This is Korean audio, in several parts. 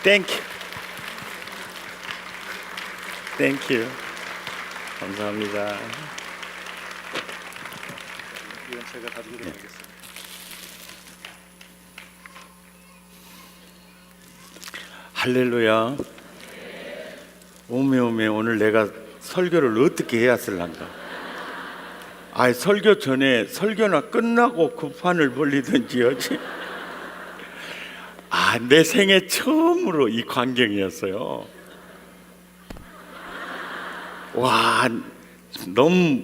땡큐. 땡큐. 감사합니다. 이건 제가 가지고 가겠습니다. 할렐루야. 오메 오늘 내가 설교를 어떻게 해야 쓸란가. 설교 전에 설교나 끝나고 급판을 벌리든지 하지. 내 생애 처음으로 이 광경이었어요. 와, 너무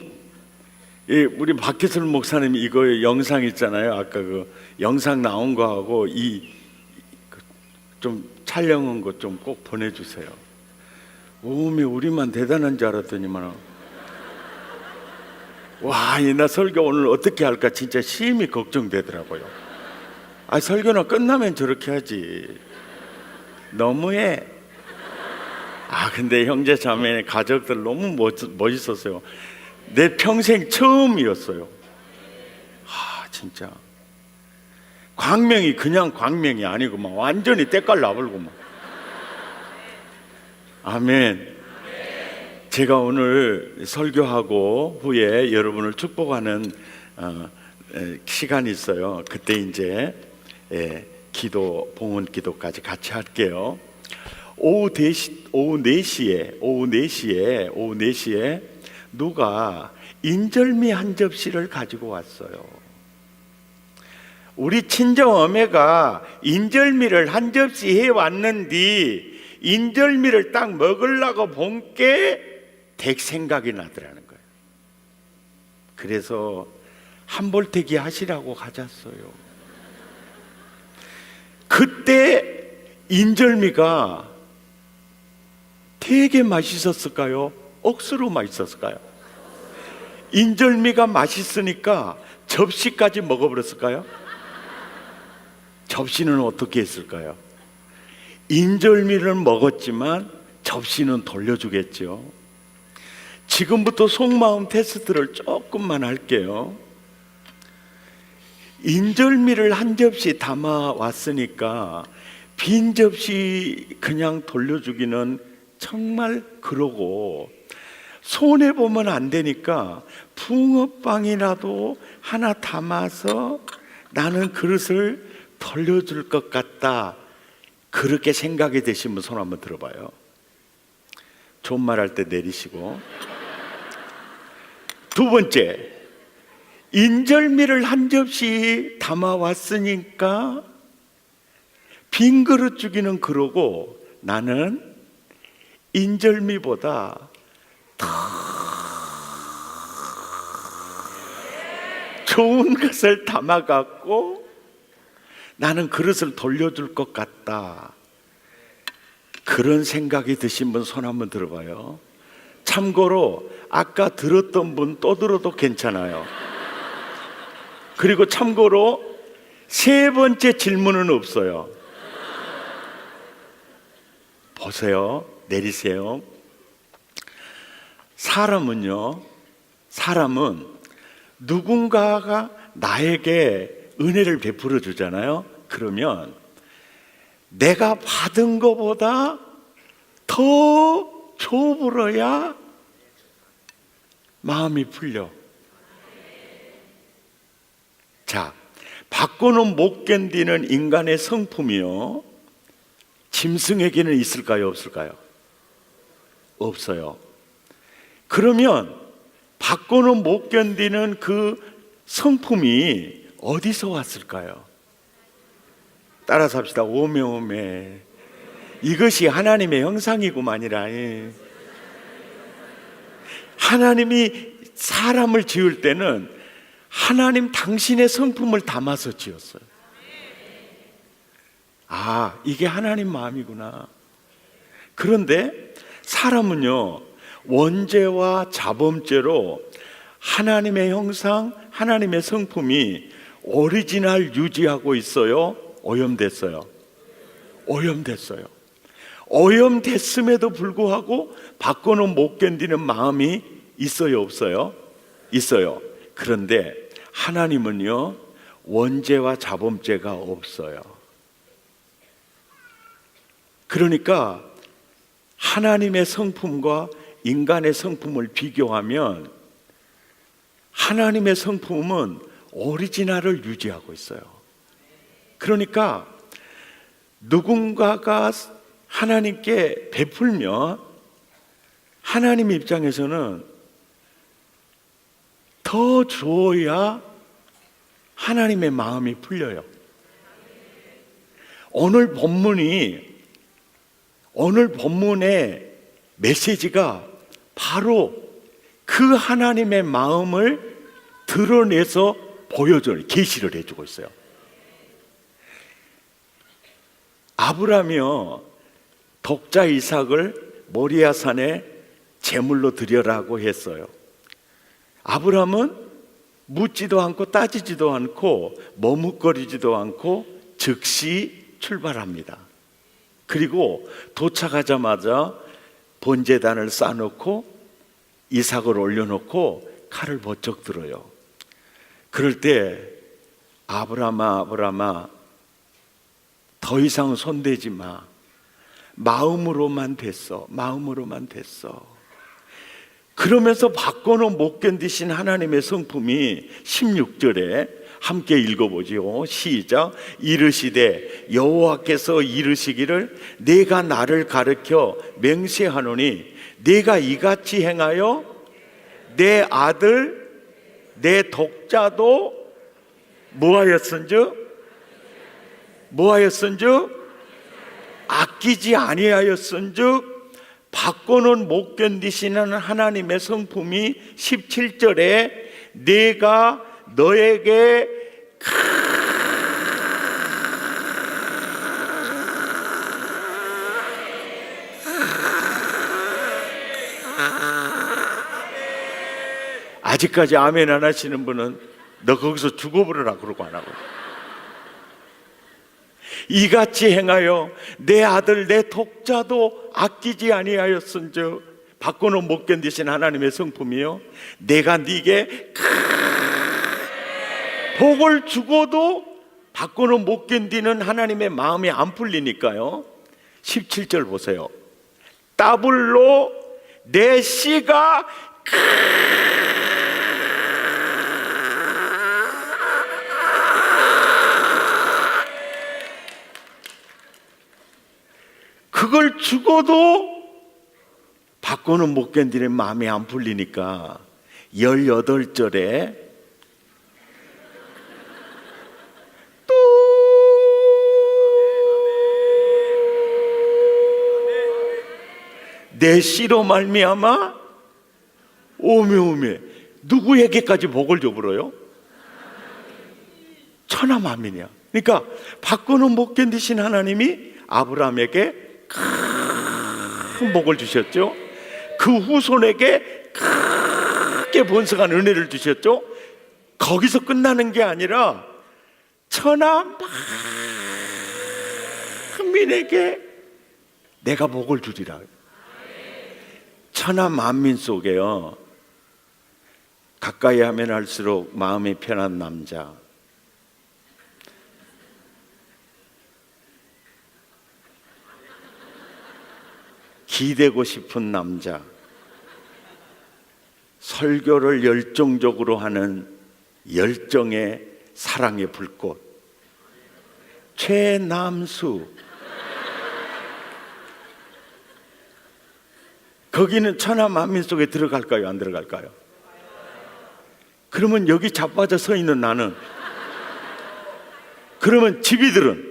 우리 박혜슬 목사님 이거 영상 있잖아요. 아까 그 영상 나온 거하고 좀 촬영한 거 좀 꼭 보내주세요. 오메 우리만 대단한 줄 알았더니만 와, 나 설교 오늘 어떻게 할까 진짜 심히 걱정되더라고요. 설교나 끝나면 저렇게 하지. 너무해. 근데 형제 자매 가족들 너무 멋있었어요. 내 평생 처음이었어요. 진짜 광명이 그냥 광명이 아니고 막 완전히 때깔 나불고 막. 아멘. 제가 오늘 설교하고 후에 여러분을 축복하는 시간이 있어요. 그때 이제 기도, 봉헌 기도까지 같이 할게요. 오후 4시에 누가 인절미 한 접시를 가지고 왔어요. 우리 친정어머니가 인절미를 한 접시 해왔는데 인절미를 딱 먹으려고 본 게 댁 생각이 나더라는 거예요. 그래서 한볼태기 하시라고 가졌어요. 그때 인절미가 되게 맛있었을까요? 억수로 맛있었을까요? 인절미가 맛있으니까 접시까지 먹어버렸을까요? 접시는 어떻게 했을까요? 인절미를 먹었지만 접시는 돌려주겠죠. 지금부터 속마음 테스트를 조금만 할게요. 인절미를 한 접시 담아 왔으니까 빈 접시 그냥 돌려주기는 정말 그러고, 손해보면 안 되니까 붕어빵이라도 하나 담아서 나는 그릇을 돌려줄 것 같다, 그렇게 생각이 되시면 손 한번 들어봐요. 존말할 때 내리시고. 두 번째, 인절미를 한 접시 담아 왔으니까 빈 그릇 주기는 그러고 나는 인절미보다 더 좋은 것을 담아 갖고 나는 그릇을 돌려줄 것 같다, 그런 생각이 드신 분 손 한번 들어봐요. 참고로 아까 들었던 분 또 들어도 괜찮아요. 그리고 참고로 세 번째 질문은 없어요. 보세요. 내리세요. 사람은 누군가가 나에게 은혜를 베풀어 주잖아요. 그러면 내가 받은 것보다 더 줘버려야 마음이 풀려. 자, 받고는 못 견디는 인간의 성품이요, 짐승에게는 있을까요, 없을까요? 없어요. 그러면 받고는 못 견디는 그 성품이 어디서 왔을까요? 따라서 합시다. 오메. 이것이 하나님의 형상이구만이라. 하나님이 사람을 지을 때는 하나님 당신의 성품을 담아서 지었어요. 이게 하나님 마음이구나. 그런데 사람은요, 원죄와 자범죄로 하나님의 형상, 하나님의 성품이 오리지널 유지하고 있어요? 오염됐어요? 오염됐음에도 불구하고 받고는 못 견디는 마음이 있어요, 없어요? 있어요. 그런데 하나님은요, 원죄와 자범죄가 없어요. 그러니까 하나님의 성품과 인간의 성품을 비교하면 하나님의 성품은 오리지널을 유지하고 있어요. 그러니까 누군가가 하나님께 베풀면 하나님 입장에서는 더 줘야 하나님의 마음이 풀려요. 오늘 본문의 메시지가 바로 그 하나님의 마음을 드러내서 보여줘요. 계시를 해주고 있어요. 아브라함이요, 독자 이삭을 모리아 산에 제물로 드려라고 했어요. 아브라함은 묻지도 않고 따지지도 않고 머뭇거리지도 않고 즉시 출발합니다. 그리고 도착하자마자 번제단을 쌓아놓고 이삭을 올려놓고 칼을 번쩍 들어요. 그럴 때 아브라함아 더 이상 손대지 마. 마음으로만 됐어. 그러면서 바꿔는 못 견디신 하나님의 성품이 16절에 함께 읽어보지요. 시작. 이르시되 여호와께서 이르시기를 내가 나를 가르쳐 맹세하노니 내가 이같이 행하여 내 아들 내 독자도 뭐하였은즉 아끼지 아니하였은즉 바꿔는 못 견디시는 하나님의 성품이 17절에 내가 너에게 아직까지 아멘 안 하시는 분은 너 거기서 죽어버려라 그러고 안 하고 이같이 행하여 내 아들 내 독자도 아끼지 아니하였은즉 바꿔는 못 견디신 하나님의 성품이요 내가 네게 복을 주고도 바꿔는 못 견디는 하나님의 마음이 안 풀리니까요 17절 보세요. 따블로 내 씨가 그걸 죽어도 바꿔는 못 견디는 마음이 안 풀리니까 18절에 또 내 씨로 말미암아 오메 누구에게까지 복을 줘버려요? 천하만민이야. 그러니까 바꿔는 못 견디신 하나님이 아브라함에게 큰 복을 주셨죠. 그 후손에게 크게 번성한 은혜를 주셨죠. 거기서 끝나는 게 아니라 천하만민에게 내가 복을 주리라. 천하만민 속에요 가까이 하면 할수록 마음이 편한 남자, 기대고 싶은 남자, 설교를 열정적으로 하는 열정의 사랑의 불꽃 최남수. 거기는 천하만민 속에 들어갈까요? 안 들어갈까요? 그러면 여기 자빠져 서 있는 나는, 그러면 집이들은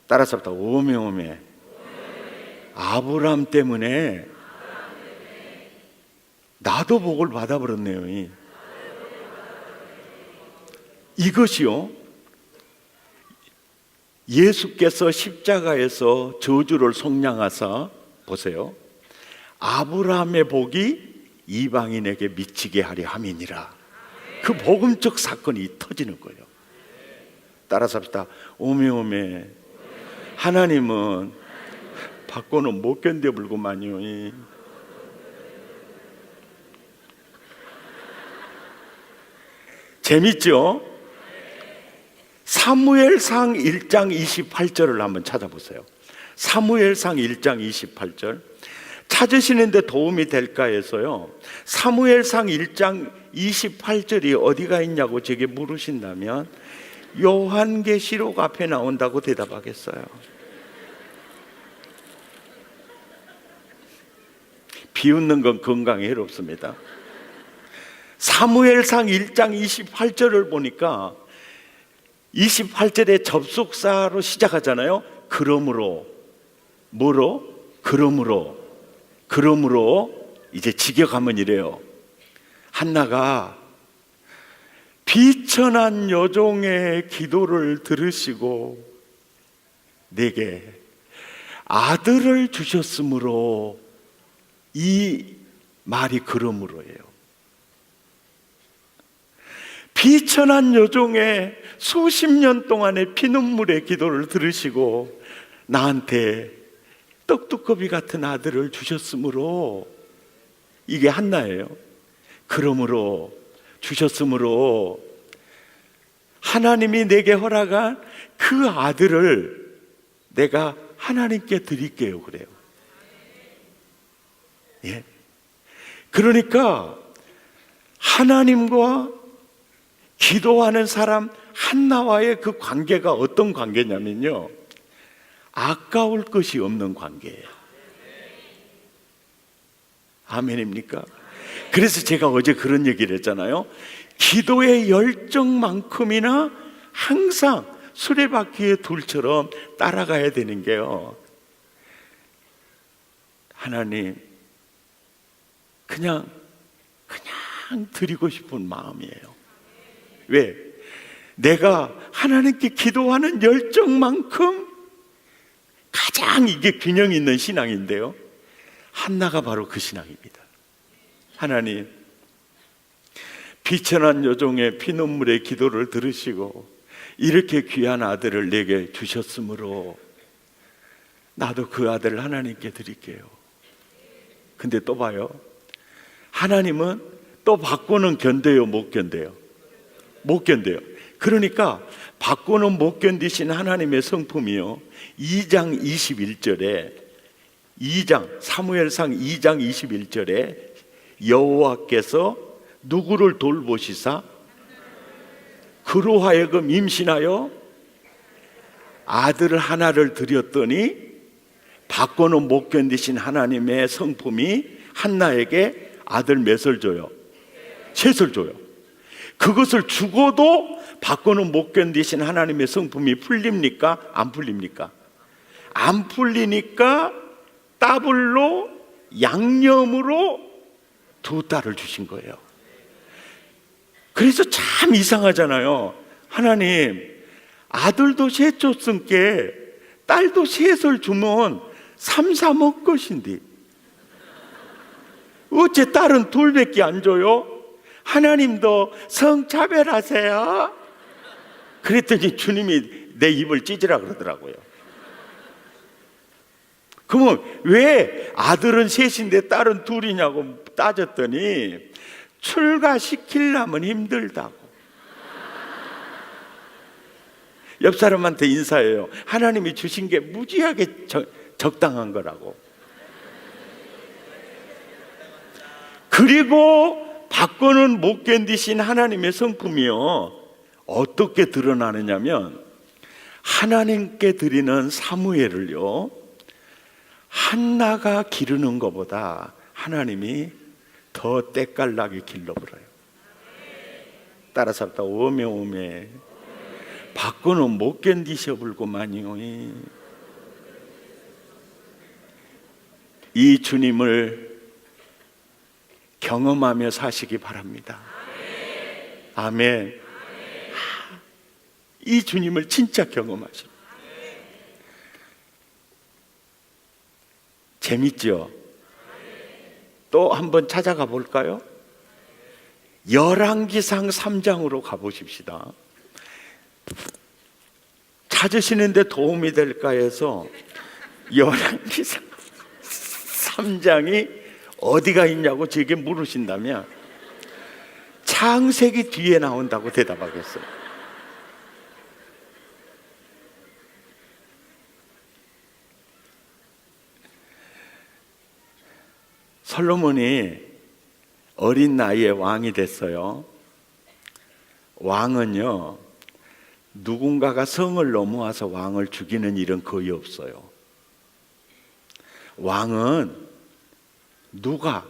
따라서 오메 아브라함 때문에 나도 복을 받아버렸네요. 이것이요 예수께서 십자가에서 저주를 속량하사 보세요 아브라함의 복이 이방인에게 미치게 하려 함이니라. 그 복음적 사건이 터지는 거예요. 따라서 합시다. 오메 하나님은 바꿔는 못 견뎌불고만요. 재밌죠? 사무엘상 1장 28절을 한번 찾아보세요. 사무엘상 1장 28절. 찾으시는데 도움이 될까 해서요, 사무엘상 1장 28절이 어디가 있냐고 제게 물으신다면 요한계시록 앞에 나온다고 대답하겠어요. 비웃는 건 건강에 해롭습니다. 사무엘상 1장 28절을 보니까 28절에 접속사로 시작하잖아요. 그러므로, 뭐로? 그러므로 이제 직역하면 이래요. 한나가 비천한 여종의 기도를 들으시고 내게 아들을 주셨으므로, 이 말이 그러므로예요. 비천한 여종의 수십 년 동안의 피눈물의 기도를 들으시고 나한테 떡두꺼비 같은 아들을 주셨으므로, 이게 한나예요. 그러므로, 주셨으므로 하나님이 내게 허락한 그 아들을 내가 하나님께 드릴게요. 그래요. 예. 그러니까 하나님과 기도하는 사람 한나와의 그 관계가 어떤 관계냐면요, 아까울 것이 없는 관계예요. 아멘입니까? 그래서 제가 어제 그런 얘기를 했잖아요. 기도의 열정만큼이나 항상 수레바퀴의 둘처럼 따라가야 되는 게요, 하나님 그냥 드리고 싶은 마음이에요. 왜? 내가 하나님께 기도하는 열정만큼 가장 이게 균형 있는 신앙인데요, 한나가 바로 그 신앙입니다. 하나님, 비천한 여종의 피눈물의 기도를 들으시고 이렇게 귀한 아들을 내게 주셨으므로 나도 그 아들을 하나님께 드릴게요. 근데 또 봐요, 하나님은 또 받고는 견뎌요, 못 견뎌요? 못 견뎌요. 그러니까 받고는 못 견디신 하나님의 성품이요, 2장 21절에, 사무엘상 2장 21절에 여호와께서 누구를 돌보시사 그로 하여금 임신하여 아들 하나를 드렸더니, 받고는 못 견디신 하나님의 성품이 한나에게 아들 몇을 줘요? 셋을 줘요. 그것을 주고도 받고는 못 견디신 하나님의 성품이 풀립니까? 안 풀립니까? 안 풀리니까 더블로, 양념으로 두 딸을 주신 거예요. 그래서 참 이상하잖아요. 하나님, 아들도 셋 줬으니까 딸도 셋을 주면 3, 3억 것인데 어째 딸은 둘밖에 안 줘요? 하나님도 성차별하세요? 그랬더니 주님이 내 입을 찢으라 그러더라고요. 그러면 왜 아들은 셋인데 딸은 둘이냐고 따졌더니 출가시키려면 힘들다고. 옆 사람한테 인사해요. 하나님이 주신 게 무지하게 적당한 거라고. 그리고 받고는 못 견디신 하나님의 성품이요, 어떻게 드러나느냐면 하나님께 드리는 사무엘을요, 한나가 기르는 것보다 하나님이 더 때깔나게 길러버려요. 따라서 합다 오메 받고는 못 견디셔 불고만요. 이 주님을 경험하며 사시기 바랍니다. 아멘. 이 주님을 진짜 경험하시고. 재밌죠? 또 한번 찾아가 볼까요? 열왕기상 3장으로 가보십시다. 찾으시는데 도움이 될까 해서 열왕기상 3장이 어디가 있냐고 제게 물으신다면 창세기 뒤에 나온다고 대답하겠어요. 솔로몬이 어린 나이에 왕이 됐어요. 왕은요, 누군가가 성을 넘어와서 왕을 죽이는 일은 거의 없어요. 왕은 누가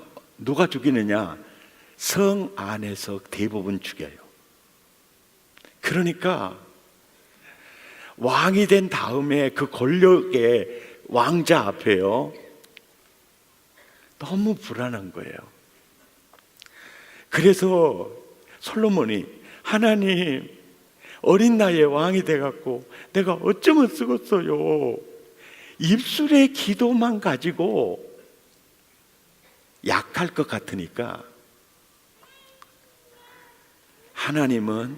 죽이느냐? 성 안에서 대부분 죽여요. 그러니까 왕이 된 다음에 그 권력의 왕자 앞에요, 너무 불안한 거예요. 그래서 솔로몬이, 하나님, 어린 나이에 왕이 돼갖고 내가 어쩌면 쓰겠어요. 입술의 기도만 가지고 약할 것 같으니까 하나님은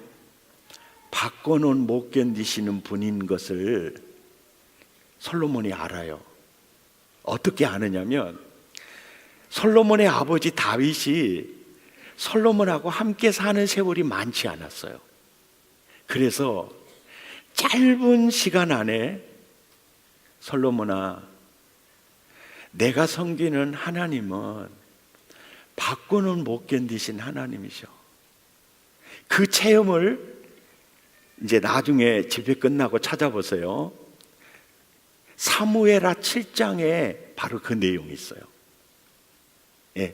바꿔놓은 못 견디시는 분인 것을 솔로몬이 알아요. 어떻게 아느냐면, 솔로몬의 아버지 다윗이 솔로몬하고 함께 사는 세월이 많지 않았어요. 그래서 짧은 시간 안에, 솔로몬아, 내가 섬기는 하나님은 바꾸는 못 견디신 하나님이셔. 그 체험을 이제 나중에 집회 끝나고 찾아보세요. 사무엘하 7장에 바로 그 내용이 있어요. 예.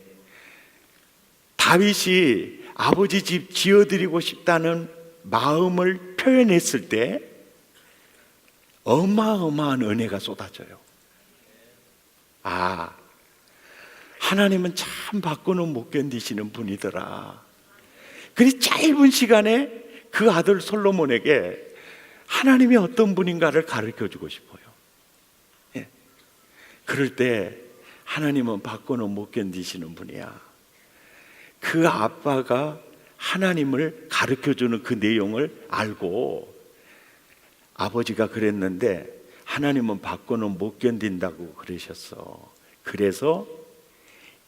다윗이 아버지 집 지어드리고 싶다는 마음을 표현했을 때 어마어마한 은혜가 쏟아져요. 아, 하나님은 참 바꾸는 못 견디시는 분이더라. 그리 짧은 시간에 그 아들 솔로몬에게 하나님이 어떤 분인가를 가르쳐 주고 싶어요. 예. 그럴 때 하나님은 바꾸는 못 견디시는 분이야. 그 아빠가 하나님을 가르쳐 주는 그 내용을 알고 아버지가 그랬는데 하나님은 바꾸는 못 견딘다고 그러셨어. 그래서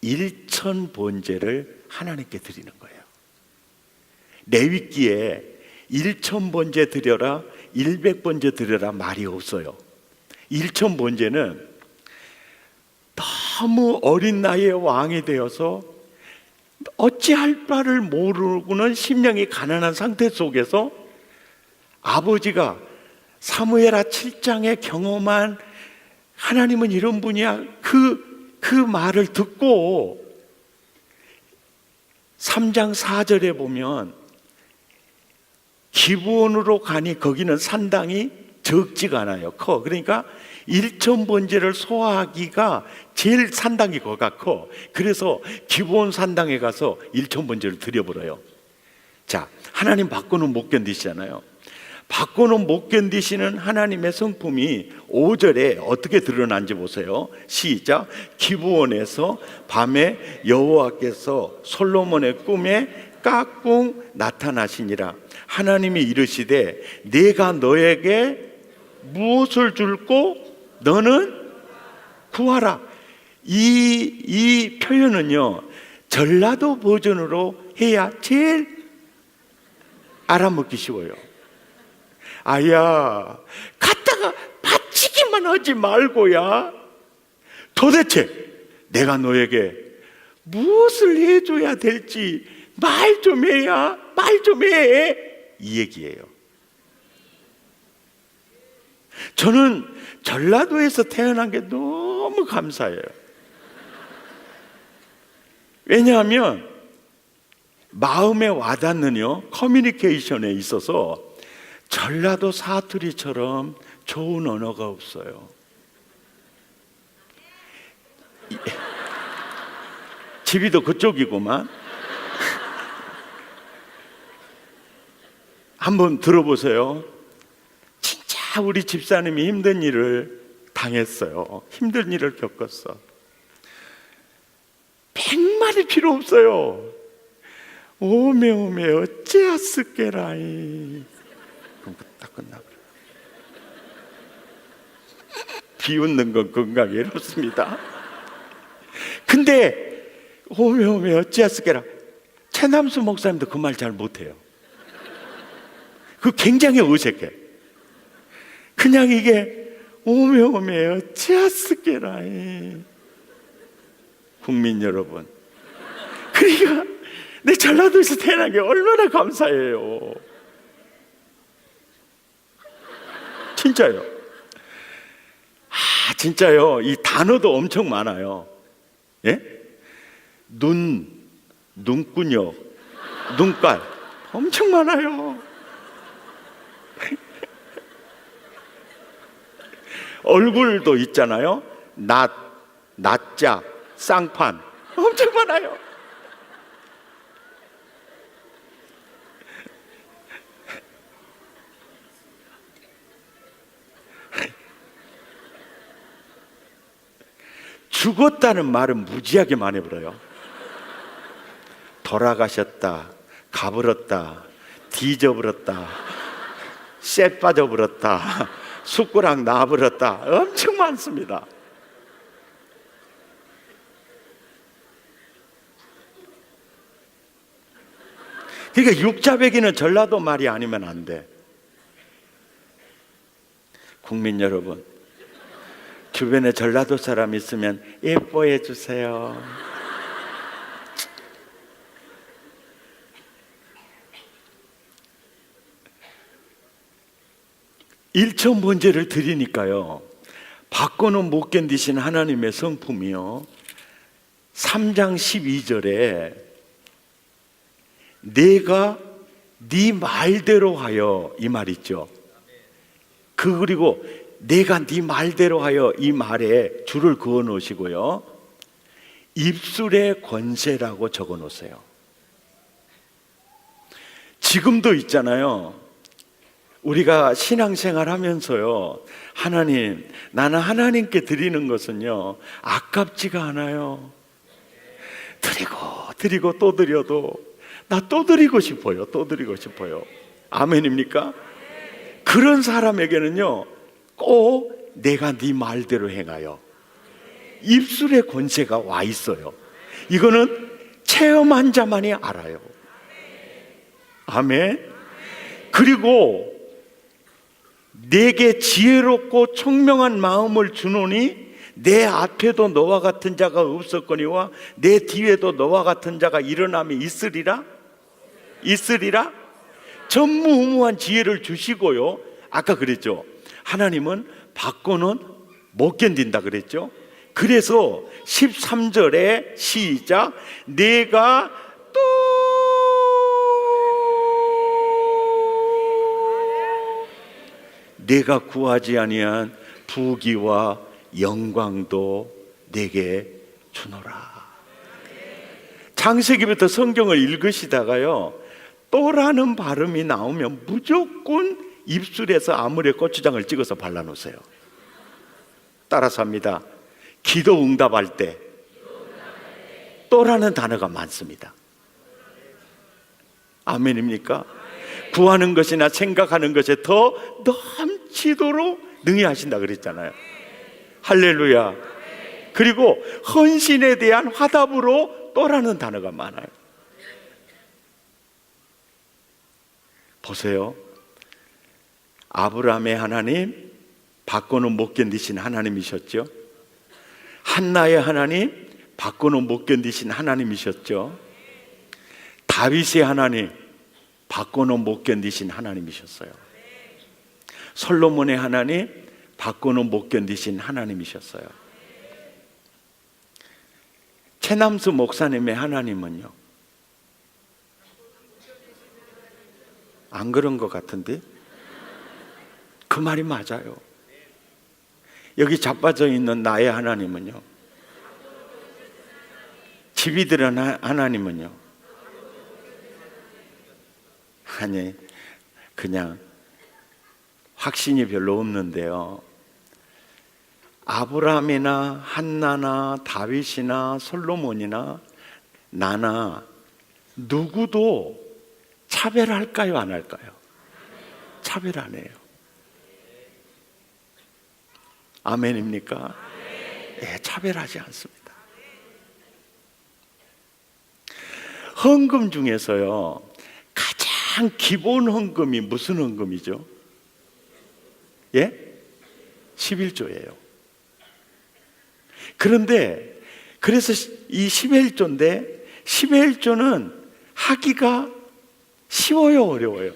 1000번제를 하나님께 드리는 거예요. 레위기에 1000번제 드려라, 100번제 드려라 말이 없어요. 1000번제는 너무 어린 나이에 왕이 되어서 어찌할 바를 모르고는 심령이 가난한 상태 속에서 아버지가 사무엘하 7장에 경험한 하나님은 이런 분이야, 그 말을 듣고 3장 4절에 보면 기브온으로 가니 거기는 산당이 적지가 않아요. 커. 그러니까 1000번제를 소화하기가 제일 산당이 거가 커. 그래서 기브온 산당에 가서 1000번제를 드려버려요. 자, 하나님 바꾸는 못 견디시잖아요. 바꾸는 못 견디시는 하나님의 성품이 5절에 어떻게 드러난지 보세요. 시작. 기브온에서 밤에 여호와께서 솔로몬의 꿈에 깍꿍 나타나시니라. 하나님이 이르시되 내가 너에게 무엇을 줄고 너는 구하라. 이 표현은요, 전라도 버전으로 해야 제일 알아먹기 쉬워요. 아야, 갖다가 바치기만 하지 말고야, 도대체 내가 너에게 무엇을 해줘야 될지 말 좀 해야, 말 좀 해, 이 얘기예요. 저는 전라도에서 태어난 게 너무 감사해요. 왜냐하면 마음에 와닿는요 커뮤니케이션에 있어서 전라도 사투리처럼 좋은 언어가 없어요. 집이도 그쪽이구만. 한번 들어보세요. 진짜 우리 집사님이 힘든 일을 당했어요. 힘든 일을 겪었어. 100말이 필요 없어요. 오메 어찌하스께라이. 그럼 딱 끝나버려. 비웃는 건 건강에 이렇습니다. 근데 오메 어찌하스께라. 최남수 목사님도 그 말 잘 못해요. 그 굉장히 어색해. 그냥 이게 오메 어찌하스께라이. 국민 여러분, 그러니까 내 전라도에서 태어난 게 얼마나 감사해요. 진짜요. 진짜요. 이 단어도 엄청 많아요. 예? 눈구녕, 눈깔 엄청 많아요. 얼굴도 있잖아요. 낯짝, 쌍판 엄청 많아요. 죽었다는 말은 무지하게 많이 불어요. 돌아가셨다, 가버렸다, 뒤져버렸다, 쇠 빠져버렸다, 숟가락 나버렸다, 엄청 많습니다. 그러니까 육자배기는 전라도 말이 아니면 안 돼. 국민 여러분, 주변에 전라도 사람 있으면 예뻐해 주세요. 일천 번제를 드리니까요, 받고는 못 견디신 하나님의 성품이요, 3장 12절에 내가 네 말대로 하여, 이 말 있죠. 그리고 내가 네 말대로 하여, 이 말에 줄을 그어 놓으시고요, 입술의 권세라고 적어 놓으세요. 지금도 있잖아요. 우리가 신앙생활 하면서요, 하나님, 나는 하나님께 드리는 것은요 아깝지가 않아요. 드리고 또 드려도 나 또 드리고 싶어요. 또 드리고 싶어요. 아멘입니까? 그런 사람에게는요 꼭 내가 네 말대로 행하여, 입술의 권세가 와 있어요. 이거는 체험한 자만이 알아요. 아멘. 그리고 내게 지혜롭고 총명한 마음을 주노니 내 앞에도 너와 같은 자가 없었거니와 내 뒤에도 너와 같은 자가 일어남이 있으리라. 전무후무한 지혜를 주시고요, 아까 그랬죠, 하나님은 받고는 못 견딘다 그랬죠. 그래서 13절에 시작, 내가 내가 구하지 아니한 부귀와 영광도 내게 주노라. 창세기부터 성경을 읽으시다가요, 또라는 발음이 나오면 무조건 입술에서 아무래 고추장을 찍어서 발라놓으세요. 따라서 합니다. 기도 응답할 때 또라는 단어가 많습니다. 아멘입니까? 구하는 것이나 생각하는 것에 더 넘치도록 능히 하신다 그랬잖아요. 할렐루야. 그리고 헌신에 대한 화답으로 또라는 단어가 많아요. 보세요. 아브라함의 하나님, 받고는 못 견디신 하나님이셨죠. 한나의 하나님, 받고는 못 견디신 하나님이셨죠. 다윗의 하나님, 받고는 못 견디신 하나님이셨어요. 솔로몬의 하나님, 받고는 못 견디신 하나님이셨어요. 최남수 목사님의 하나님은요, 안 그런 것 같은데? 그 말이 맞아요. 여기 자빠져 있는 나의 하나님은요, 집이 들은 하나님은요, 아니 그냥 확신이 별로 없는데요, 아브라함이나 한나나 다윗이나 솔로몬이나 나나 누구도 차별할까요, 안 할까요? 차별 안 해요. 아멘입니까? 네, 차별하지 않습니다. 헌금 중에서요, 가장 기본 헌금이 무슨 헌금이죠? 예? 11조예요. 그런데 그래서 이 10회 1조인데 10회 1조는 하기가 쉬워요, 어려워요?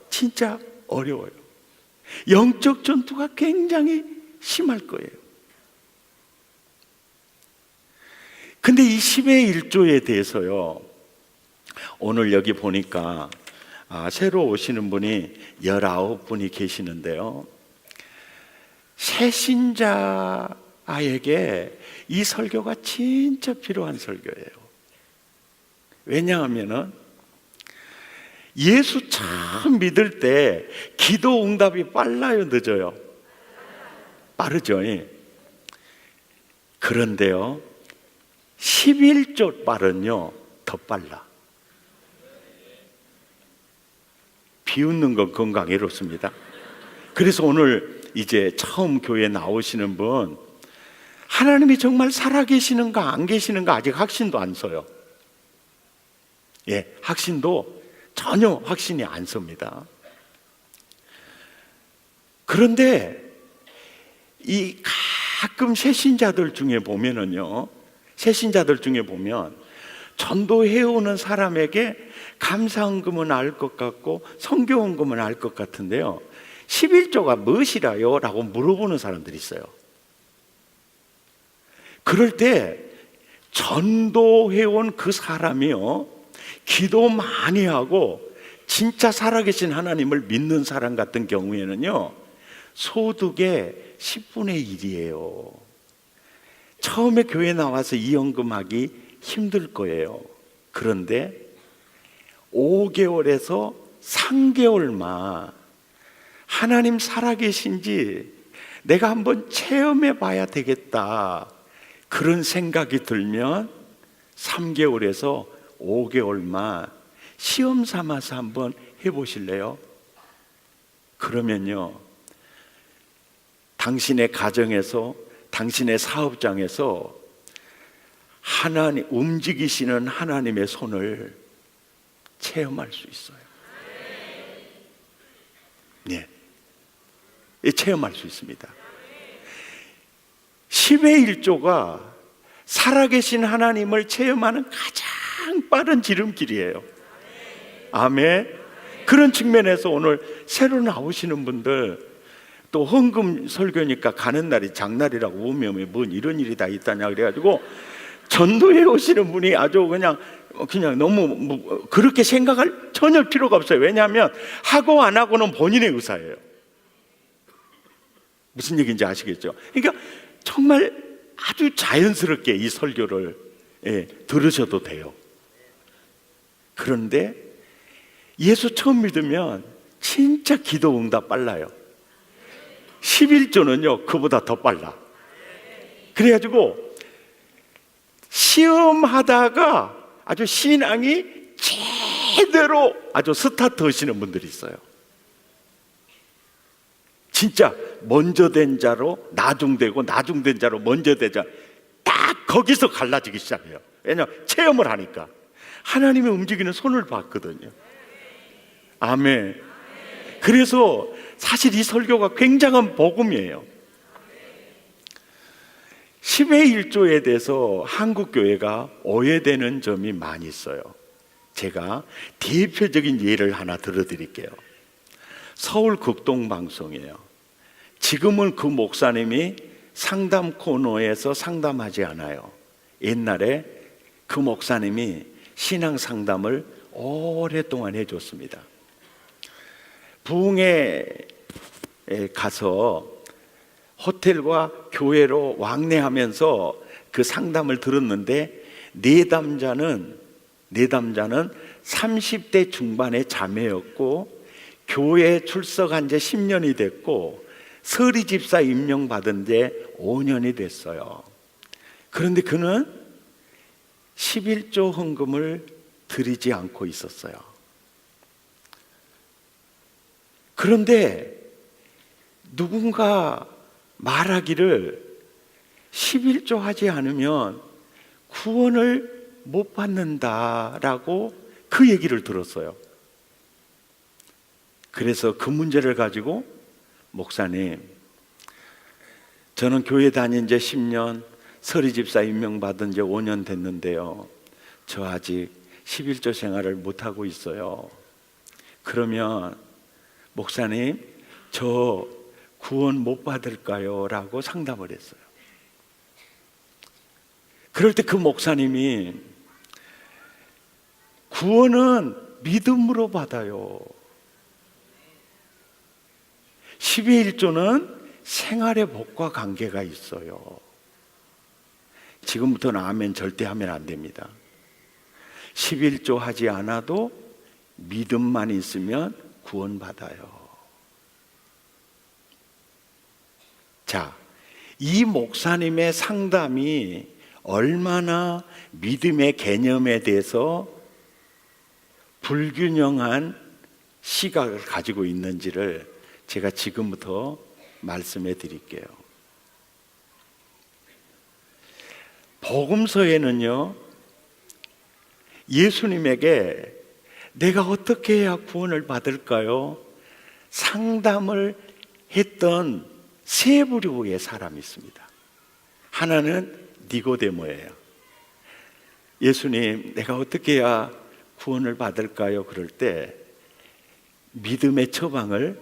진짜 어려워요. 영적 전투가 굉장히 심할 거예요. 근데 이 10회 1조에 대해서요, 오늘 여기 보니까 새로 오시는 분이 19분이 계시는데요, 새 신자에게 이 설교가 진짜 필요한 설교예요. 왜냐하면은 예수 처음 믿을 때 기도 응답이 빨라요, 늦어요? 빠르죠. 그런데요, 11조 빨은요 더 빨라. 비웃는 건 건강에 이렇습니다. 그래서 오늘 이제 처음 교회 나오시는 분, 하나님이 정말 살아계시는가 안 계시는가 아직 확신도 안 서요. 확신도 전혀 확신이 안 섭니다. 그런데 이 가끔 새신자들 중에 보면은요, 새신자들 중에 보면 전도해오는 사람에게 감사헌금은 알 것 같고 선교헌금은 알 것 같은데요, 11조가 무엇이라요? 라고 물어보는 사람들이 있어요. 그럴 때 전도해온 그 사람이요, 기도 많이 하고 진짜 살아계신 하나님을 믿는 사람 같은 경우에는요, 소득의 10분의 1이에요. 처음에 교회 나와서 이 헌금하기 힘들 거예요. 그런데 5개월에서 3개월만 하나님 살아계신지 내가 한번 체험해 봐야 되겠다, 그런 생각이 들면 3개월에서 5개월만 시험 삼아서 한번 해보실래요? 그러면요, 당신의 가정에서, 당신의 사업장에서 하나님, 움직이시는 하나님의 손을 체험할 수 있어요. 체험할 수 있습니다. 10회 1조가 살아계신 하나님을 체험하는 가장 빠른 지름길이에요. 아멘. 그런 측면에서 오늘 새로 나오시는 분들, 또 헌금 설교니까 가는 날이 장날이라고 오면 뭔 이런 일이 다 있다냐 그래가지고 전도해 오시는 분이 아주 그냥 너무 그렇게 생각할 전혀 필요가 없어요. 왜냐하면 하고 안 하고는 본인의 의사예요. 무슨 얘기인지 아시겠죠? 그러니까 정말 아주 자연스럽게 이 설교를 들으셔도 돼요. 그런데 예수 처음 믿으면 진짜 기도 응답 빨라요. 11조는요 그보다 더 빨라. 그래가지고 시험하다가 아주 신앙이 제대로 아주 스타트 하시는 분들이 있어요. 진짜 먼저 된 자로 나중되고 나중된 자로 먼저 된 자, 딱 거기서 갈라지기 시작해요. 왜냐하면 체험을 하니까 하나님의 움직이는 손을 봤거든요. 아멘. 그래서 사실 이 설교가 굉장한 복음이에요. 10회 1조에 대해서 한국교회가 오해되는 점이 많이 있어요. 제가 대표적인 예를 하나 들어드릴게요. 서울 극동방송이에요. 지금은 그 목사님이 상담 코너에서 상담하지 않아요. 옛날에 그 목사님이 신앙 상담을 오랫동안 해줬습니다. 부흥에 가서 호텔과 교회로 왕래하면서 그 상담을 들었는데 내담자는 30대 중반의 자매였고 교회에 출석한 지 10년이 됐고 서리 집사 임명받은 지 5년이 됐어요. 그런데 그는 11조 헌금을 드리지 않고 있었어요. 그런데 누군가 말하기를 11조 하지 않으면 구원을 못 받는다라고 그 얘기를 들었어요. 그래서 그 문제를 가지고 목사님, 저는 교회 다닌 지 10년, 서리집사 임명받은 지 5년 됐는데요, 저 아직 11조 생활을 못하고 있어요. 그러면 목사님, 저 구원 못 받을까요? 라고 상담을 했어요. 그럴 때 그 목사님이 구원은 믿음으로 받아요. 10의 1조는 생활의 복과 관계가 있어요. 지금부터는 아멘 절대 하면 안 됩니다. 11조 하지 않아도 믿음만 있으면 구원받아요. 자, 이 목사님의 상담이 얼마나 믿음의 개념에 대해서 불균형한 시각을 가지고 있는지를 제가 지금부터 말씀해 드릴게요. 복음서에는요, 예수님에게 내가 어떻게 해야 구원을 받을까요? 상담을 했던 세 부류의 사람이 있습니다. 하나는 니고데모예요. 예수님, 내가 어떻게 해야 구원을 받을까요? 그럴 때 믿음의 처방을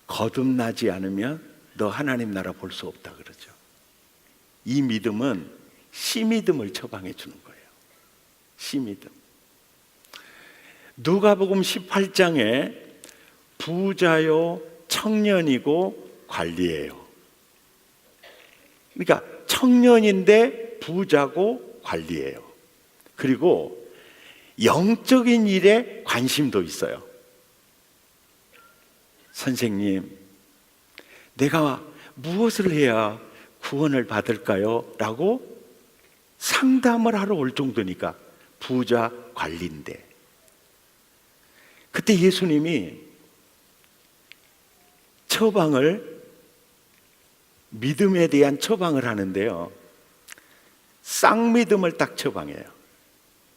거듭나지 않으면 너 하나님 나라 볼 수 없다 그러죠. 이 믿음은 씨믿음을 처방해 주는 거예요. 씨믿음. 누가복음 18장에 부자요, 청년이고 관리예요. 그러니까 청년인데 부자고 관리예요. 그리고 영적인 일에 관심도 있어요. 선생님, 내가 무엇을 해야 구원을 받을까요? 라고 상담을 하러 올 정도니까 부자 관리인데, 그때 예수님이 처방을, 믿음에 대한 처방을 하는데요, 쌍믿음을 딱 처방해요.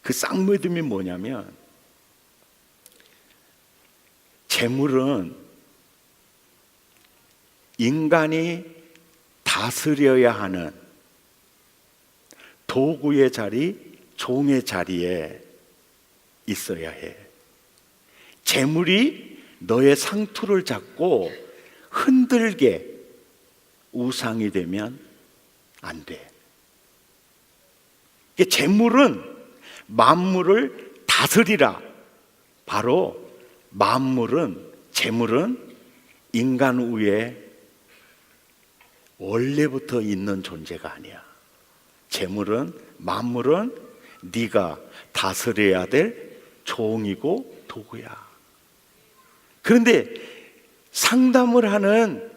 그 쌍믿음이 뭐냐면, 재물은 인간이 다스려야 하는 도구의 자리, 종의 자리에 있어야 해. 재물이 너의 상투를 잡고 흔들게 우상이 되면 안 돼. 재물은 만물을 다스리라. 바로 만물은, 재물은 인간 위에 원래부터 있는 존재가 아니야. 재물은, 만물은 네가 다스려야 될 종이고 도구야. 그런데 상담을 하는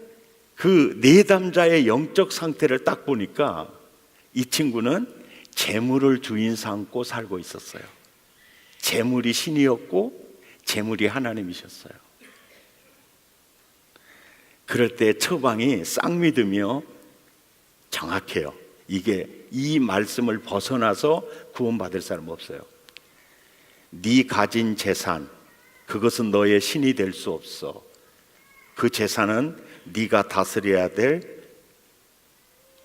그 내담자의 영적 상태를 딱 보니까 이 친구는 재물을 주인 삼고 살고 있었어요. 재물이 신이었고 재물이 하나님이셨어요. 그럴 때 처방이 쌍믿음이요, 정확해요. 이게 이 말씀을 벗어나서 구원받을 사람 없어요. 네 가진 재산, 그것은 너의 신이 될 수 없어. 그 재산은 네가 다스려야 될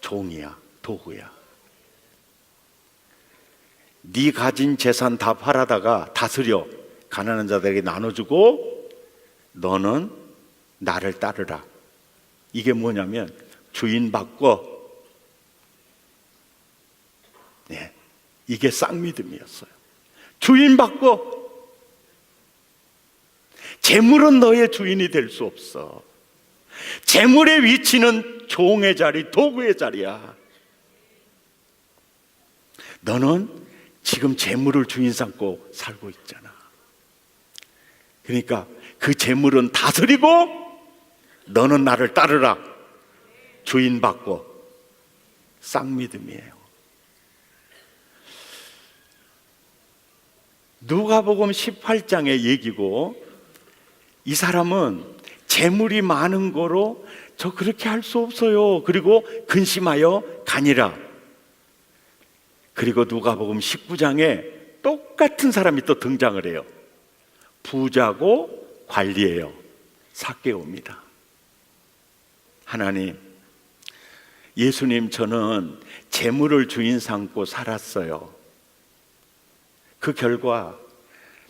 종이야, 도구야. 네 가진 재산 다 팔아다가 다스려 가난한 자들에게 나눠주고 너는 나를 따르라. 이게 뭐냐면 주인 바꿔. 네, 이게 쌍믿음이었어요. 주인 바꿔. 재물은 너의 주인이 될 수 없어. 재물의 위치는 종의 자리, 도구의 자리야. 너는 지금 재물을 주인 삼고 살고 있잖아. 그러니까 그 재물은 다스리고 너는 나를 따르라. 주인 바꿔. 쌍믿음이에요. 누가복음 18장의 얘기고, 이 사람은 재물이 많은 거로 저 그렇게 할 수 없어요. 그리고 근심하여 가니라. 그리고 누가복음 19장에 똑같은 사람이 또 등장을 해요. 부자고 관리예요. 삭개오입니다. 하나님, 예수님, 저는 재물을 주인 삼고 살았어요. 그 결과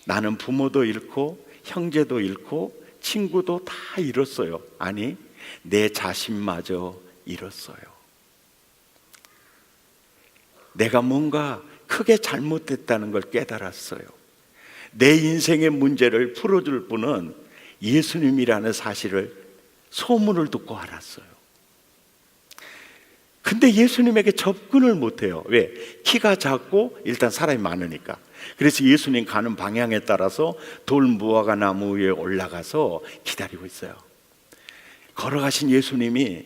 나는 부모도 잃고 형제도 잃고 친구도 다 잃었어요. 아니, 내 자신마저 잃었어요. 내가 뭔가 크게 잘못됐다는 걸 깨달았어요. 내 인생의 문제를 풀어줄 분은 예수님이라는 사실을 소문을 듣고 알았어요. 근데 예수님에게 접근을 못해요. 왜? 키가 작고 일단 사람이 많으니까. 그래서 예수님 가는 방향에 따라서 돌무화과 나무 위에 올라가서 기다리고 있어요. 걸어가신 예수님이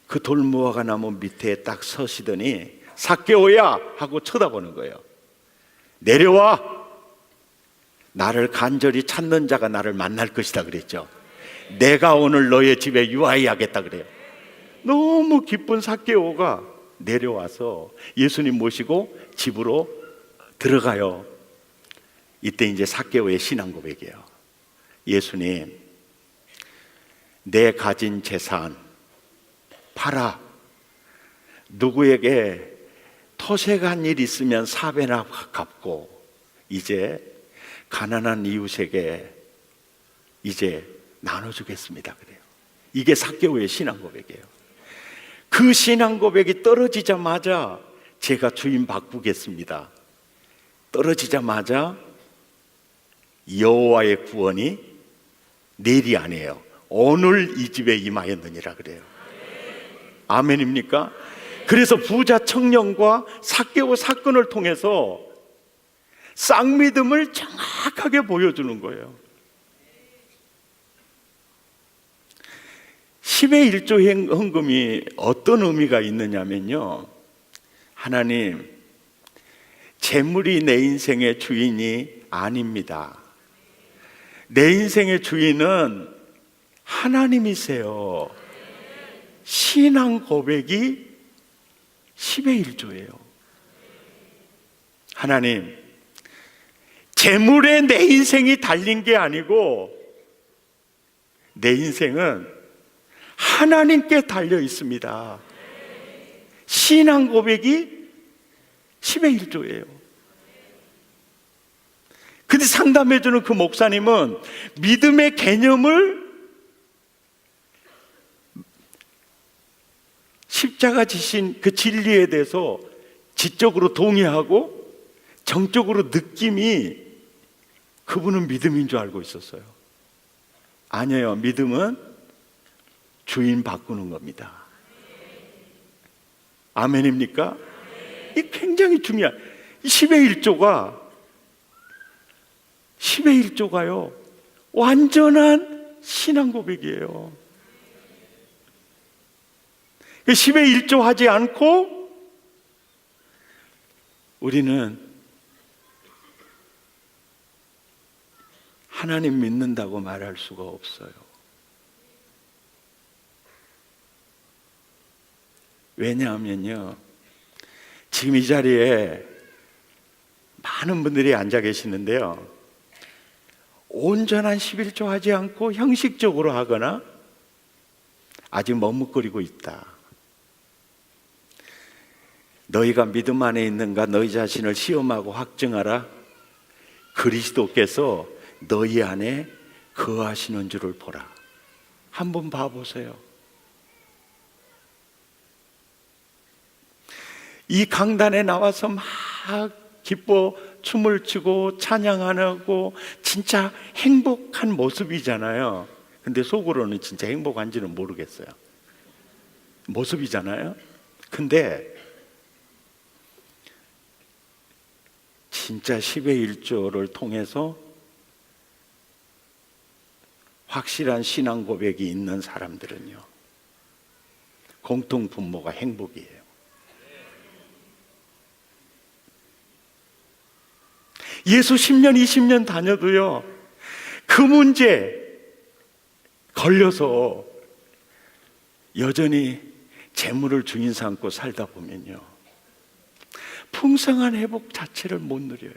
그 돌무화과 나무 밑에 딱 서시더니 삭개오야 하고 쳐다보는 거예요. 내려와. 나를 간절히 찾는 자가 나를 만날 것이다 그랬죠. 내가 오늘 너의 집에 유하이하겠다 그래요. 너무 기쁜 삭개오가 내려와서 예수님 모시고 집으로 들어가요. 이때 이제 삭개오의 신앙 고백이에요. 예수님, 내 가진 재산 팔아. 누구에게 토색한 일 있으면 4배나 갚고 이제 가난한 이웃에게 이제 나눠주겠습니다 그래요. 이게 삭개오의 신앙 고백이에요. 그 신앙 고백이 떨어지자마자 제가 주인 바꾸겠습니다. 떨어지자마자 여호와의 구원이 내일이 아니에요. 오늘 이 집에 임하였느니라 그래요. 아멘입니까? 그래서 부자 청년과 삭개오 사건을 통해서 쌍믿음을 정확하게 보여주는 거예요. 10의 1조 헌금이 어떤 의미가 있느냐면요, 하나님, 재물이 내 인생의 주인이 아닙니다. 내 인생의 주인은 하나님이세요. 신앙 고백이 10의 1조예요. 하나님, 재물에 내 인생이 달린 게 아니고 내 인생은 하나님께 달려 있습니다. 신앙 고백이 10의 1조예요. 근데 상담해주는 그 목사님은 믿음의 개념을 십자가 지신 그 진리에 대해서 지적으로 동의하고 정적으로 느낌이 그분은 믿음인 줄 알고 있었어요. 아니에요. 믿음은 주인 바꾸는 겁니다. 아멘입니까? 이 굉장히 중요한 10의 1조가요 완전한 신앙 고백이에요. 10의 1조 하지 않고 우리는 하나님 믿는다고 말할 수가 없어요. 왜냐하면요, 지금 이 자리에 많은 분들이 앉아 계시는데요, 온전한 11조 하지 않고 형식적으로 하거나 아직 머뭇거리고 있다. 너희가 믿음 안에 있는가 너희 자신을 시험하고 확증하라. 그리스도께서 너희 안에 거하시는 줄을 보라. 한번 봐보세요. 이 강단에 나와서 막 기뻐 춤을 추고 찬양하고 진짜 행복한 모습이잖아요. 근데 속으로는 진짜 행복한지는 모르겠어요. 모습이잖아요. 근데 진짜 10의 1조를 통해서 확실한 신앙 고백이 있는 사람들은요, 공통 분모가 행복이에요. 예수 10년, 20년 다녀도요, 그 문제 걸려서 여전히 재물을 주인 삼고 살다 보면요, 풍성한 회복 자체를 못 누려요.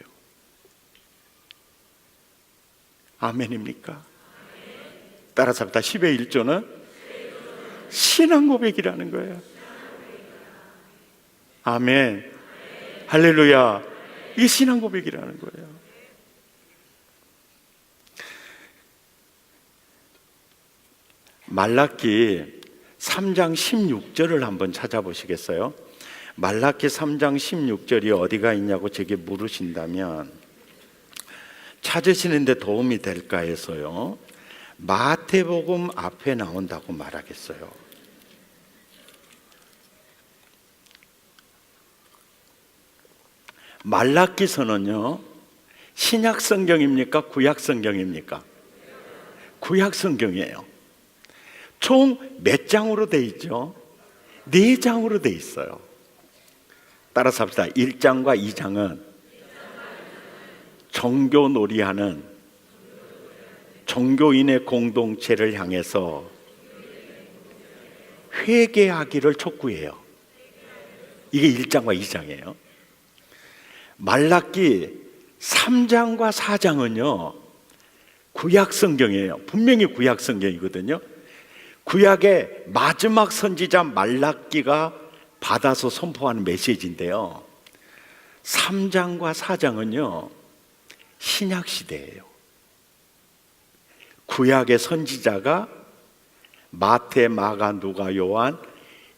아멘입니까? 따라서 10의 1조는 신앙 고백이라는 거예요. 아멘. 할렐루야. 이게 신앙 고백이라는 거예요. 말라기 3장 16절을 한번 찾아보시겠어요? 말라기 3장 16절이 어디가 있냐고 제게 물으신다면 찾으시는데 도움이 될까 해서요, 마태복음 앞에 나온다고 말하겠어요. 말라기서는요, 신약 성경입니까? 구약 성경입니까? 구약 성경이에요. 총 몇 장으로 돼 있죠? 4장으로 돼 있어요. 따라서 합시다. 1장과 2장은 종교놀이하는 종교인의 공동체를 향해서 회개하기를 촉구해요. 이게 1장과 2장이에요. 말라기 3장과 4장은요, 구약 성경이에요. 분명히 구약 성경이거든요. 구약의 마지막 선지자 말라기가 받아서 선포하는 메시지인데요, 3장과 4장은요 신약 시대예요. 구약의 선지자가 마태, 마가, 누가, 요한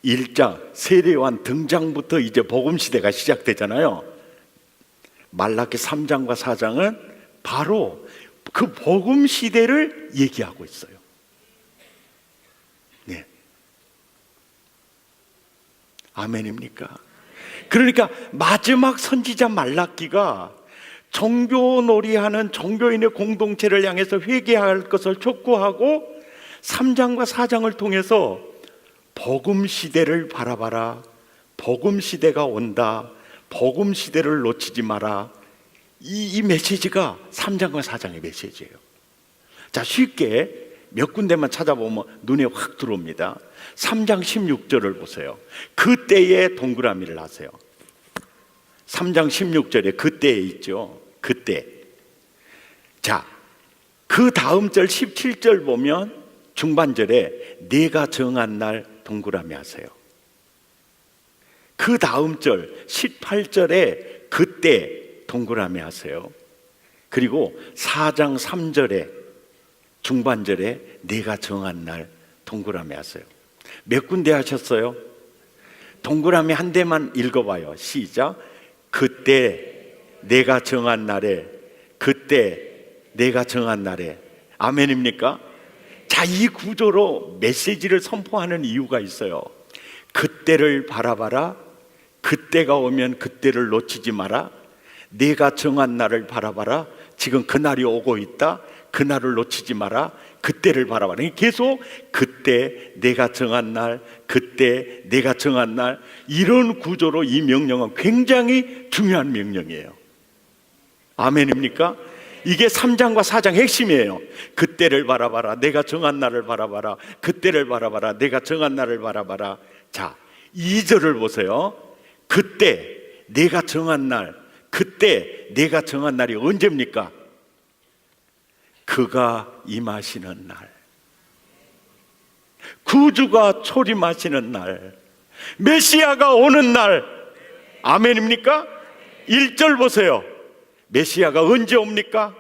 1장 세례 요한 등장부터 이제 복음 시대가 시작되잖아요. 말라기 3장과 4장은 바로 그 복음 시대를 얘기하고 있어요. 네. 아멘입니까? 그러니까 마지막 선지자 말라기가 종교놀이하는 종교인의 공동체를 향해서 회개할 것을 촉구하고 3장과 4장을 통해서 복음 시대를 바라봐라, 복음 시대가 온다, 복음 시대를 놓치지 마라, 이 메시지가 3장과 4장의 메시지예요. 자, 쉽게 몇 군데만 찾아보면 눈에 확 들어옵니다. 3장 16절을 보세요. 그때에 동그라미를 하세요. 3장 16절에 그때에 있죠. 그때. 자, 그 다음 절 17절 보면 중반절에 내가 정한 날 동그라미 하세요. 그 다음 절 18절에 그때 동그라미 하세요. 그리고 4장 3절에 중반절에 내가 정한 날 동그라미 하세요. 몇 군데 하셨어요? 동그라미 한 대만 읽어봐요. 시작. 그때 내가 정한 날에, 그때 내가 정한 날에. 아멘입니까? 자, 이 구조로 메시지를 선포하는 이유가 있어요. 그때를 바라봐라, 그때가 오면 그때를 놓치지 마라, 내가 정한 날을 바라봐라, 지금 그날이 오고 있다, 그날을 놓치지 마라, 그때를 바라봐라. 계속 그때 내가 정한 날, 그때 내가 정한 날, 이런 구조로 이 명령은 굉장히 중요한 명령이에요. 아멘입니까? 이게 3장과 4장 핵심이에요. 그때를 바라봐라, 내가 정한 날을 바라봐라, 그때를 바라봐라, 내가 정한 날을 바라봐라. 자, 2절을 보세요. 그때 내가 정한 날, 그때 내가 정한 날이 언제입니까? 그가 임하시는 날, 구주가 초림하시는 날, 메시아가 오는 날. 아멘입니까? 1절 보세요. 메시아가 언제 옵니까?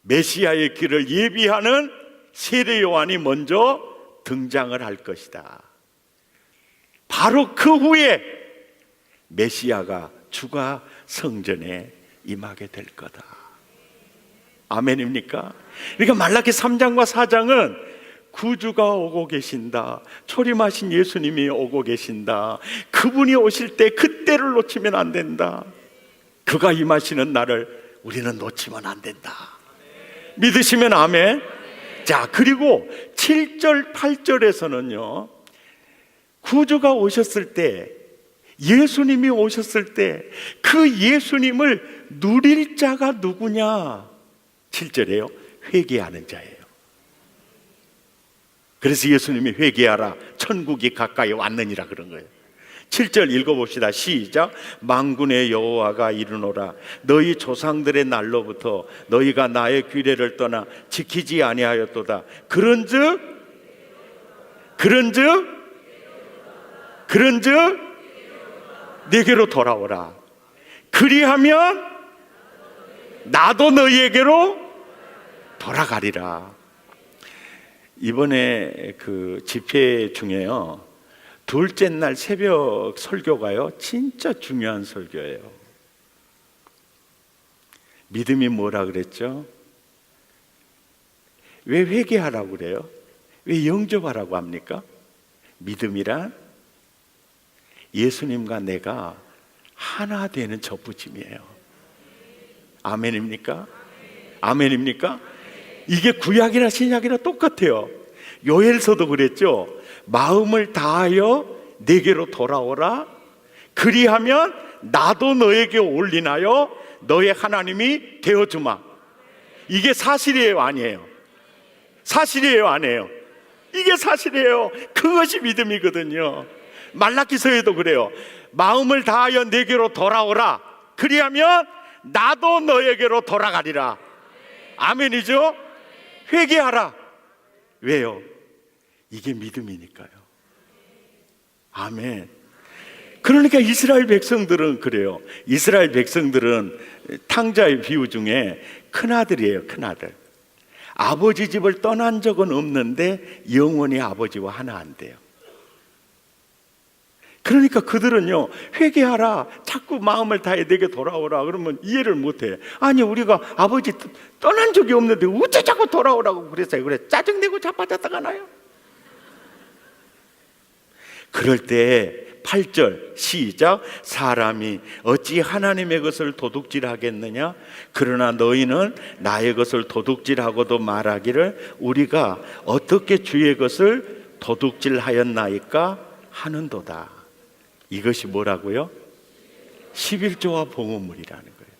메시아의 길을 예비하는 세례 요한이 먼저 등장을 할 것이다. 바로 그 후에 메시아가 주가 성전에 임하게 될 거다. 아멘입니까? 그러니까 말라기 3장과 4장은 구주가 오고 계신다, 초림하신 예수님이 오고 계신다, 그분이 오실 때 그때를 놓치면 안 된다, 그가 임하시는 날을 우리는 놓치면 안 된다. 믿으시면 아멘. 자, 그리고 7절 8절에서는요 구주가 오셨을 때, 예수님이 오셨을 때 그 예수님을 누릴 자가 누구냐? 7절에요 회개하는 자예요. 그래서 예수님이 회개하라, 천국이 가까이 왔느니라 그런 거예요. 7절 읽어봅시다. 시작. 만군의 여호와가 이르노라, 너희 조상들의 날로부터 너희가 나의 규례를 떠나 지키지 아니하였도다. 그런즉 내게로 돌아오라. 그리하면 나도 너희에게로 돌아가리라. 이번에 그 집회 중에요, 둘째 날 새벽 설교가요, 진짜 중요한 설교예요. 믿음이 뭐라 그랬죠? 왜 회개하라고 그래요? 왜 영접하라고 합니까? 믿음이란 예수님과 내가 하나 되는 접붙임이에요. 아멘입니까? 아멘입니까? 이게 구약이나 신약이나 똑같아요. 요엘서도 그랬죠. 마음을 다하여 내게로 돌아오라. 그리하면 나도 너에게 올리나요 너의 하나님이 되어주마. 이게 사실이에요, 아니에요? 사실이에요, 아니에요? 이게 사실이에요. 그것이 믿음이거든요. 말라기서에도 그래요. 마음을 다하여 내게로 돌아오라. 그리하면 나도 너에게로 돌아가리라. 아멘이죠? 회개하라. 왜요? 이게 믿음이니까요. 아멘. 그러니까 이스라엘 백성들은 그래요. 이스라엘 백성들은 탕자의 비유 중에 큰아들이에요. 큰아들. 아버지 집을 떠난 적은 없는데 영원히 아버지와 하나 안 돼요. 그러니까 그들은요, 회개하라, 자꾸 마음을 다해 내게 돌아오라 그러면 이해를 못해. 아니, 우리가 아버지 떠난 적이 없는데 어째 자꾸 돌아오라고 그랬어요. 그래, 짜증내고 자빠졌다가 나요. 그럴 때 8절 시작. 사람이 어찌 하나님의 것을 도둑질하겠느냐? 그러나 너희는 나의 것을 도둑질하고도 말하기를 우리가 어떻게 주의 것을 도둑질하였나이까 하는도다. 이것이 뭐라고요? 11조와 봉헌물이라는 거예요.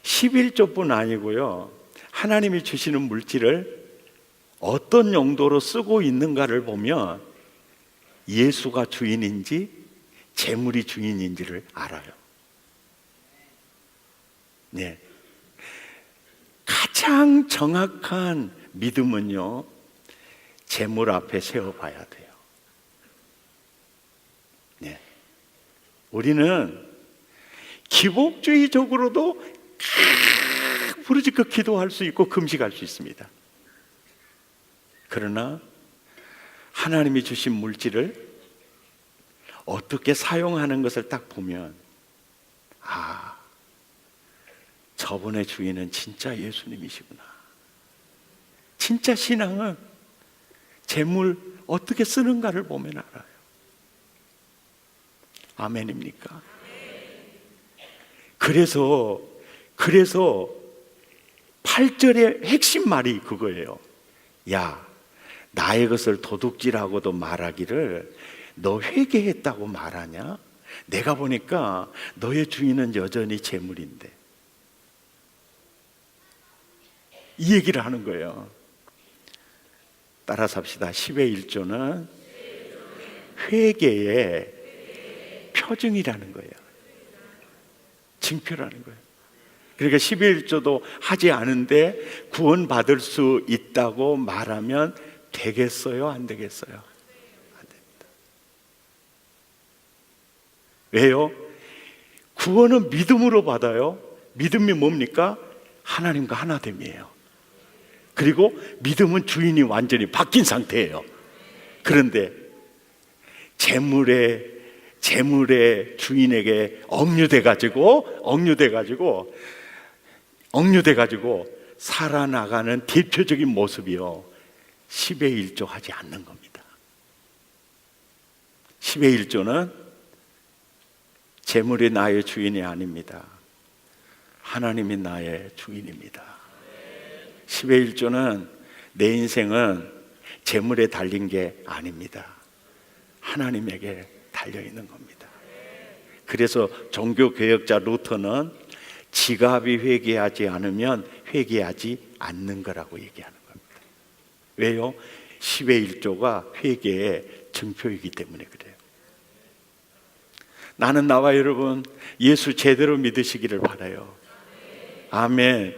11조뿐 아니고요, 하나님이 주시는 물질을 어떤 용도로 쓰고 있는가를 보면 예수가 주인인지 재물이 주인인지를 알아요. 네. 가장 정확한 믿음은요, 재물 앞에 세워봐야 돼요. 네. 우리는 기복주의적으로도 부르짖고 기도할 수 있고 금식할 수 있습니다. 그러나 하나님이 주신 물질을 어떻게 사용하는 것을 딱 보면, 아, 저분의 주인은 진짜 예수님이시구나. 진짜 신앙은 재물 어떻게 쓰는가를 보면 알아요. 아멘입니까? 그래서 8절의 핵심 말이 그거예요. 야, 나의 것을 도둑질하고도 말하기를 너 회개했다고 말하냐? 내가 보니까 너의 주인은 여전히 재물인데. 이 얘기를 하는 거예요. 따라서 합시다. 10의 1조는 회개의 표징이라는 거예요. 징표라는 거예요. 그러니까 11조도 하지 않은데 구원받을 수 있다고 말하면 되겠어요? 안 되겠어요? 안 됩니다. 왜요? 구원은 믿음으로 받아요. 믿음이 뭡니까? 하나님과 하나됨이에요. 그리고 믿음은 주인이 완전히 바뀐 상태예요. 그런데 재물의 주인에게 억류돼 가지고 살아나가는 대표적인 모습이요, 10의 1조 하지 않는 겁니다. 10의 1조는 재물이 나의 주인이 아닙니다. 하나님이 나의 주인입니다. 10의 1조는 내 인생은 재물에 달린 게 아닙니다. 하나님에게 달려있는 겁니다. 그래서 종교개혁자 루터는 지갑이 회개하지 않으면 회개하지 않는 거라고 얘기하는 겁니다. 왜요? 10의 1조가 회개의 증표이기 때문에 그래요. 나는 나와 여러분 예수 제대로 믿으시기를 바라요. 아멘.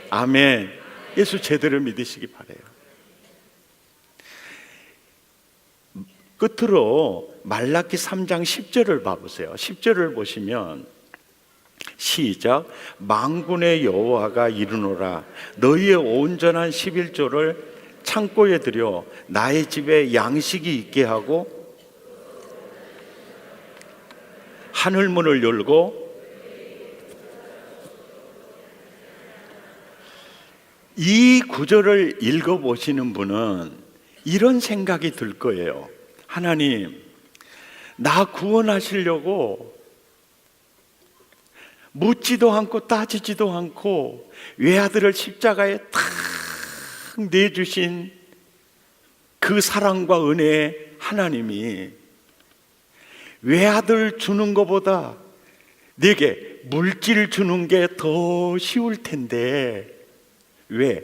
아멘. 예수 제대로 믿으시기 바라요. 끝으로 말라기 3장 10절을 봐보세요. 10절을 보시면 시작. 만군의 여호와가 이르노라 너희의 온전한 11조를 창고에 들여 나의 집에 양식이 있게 하고 하늘문을 열고 이 구절을 읽어보시는 분은 이런 생각이 들 거예요. 하나님, 나 구원하시려고 묻지도 않고 따지지도 않고 외아들을 십자가에 탁 내주신 그 사랑과 은혜의 하나님이 외아들 주는 것보다 내게 물질 주는 게 더 쉬울 텐데 왜?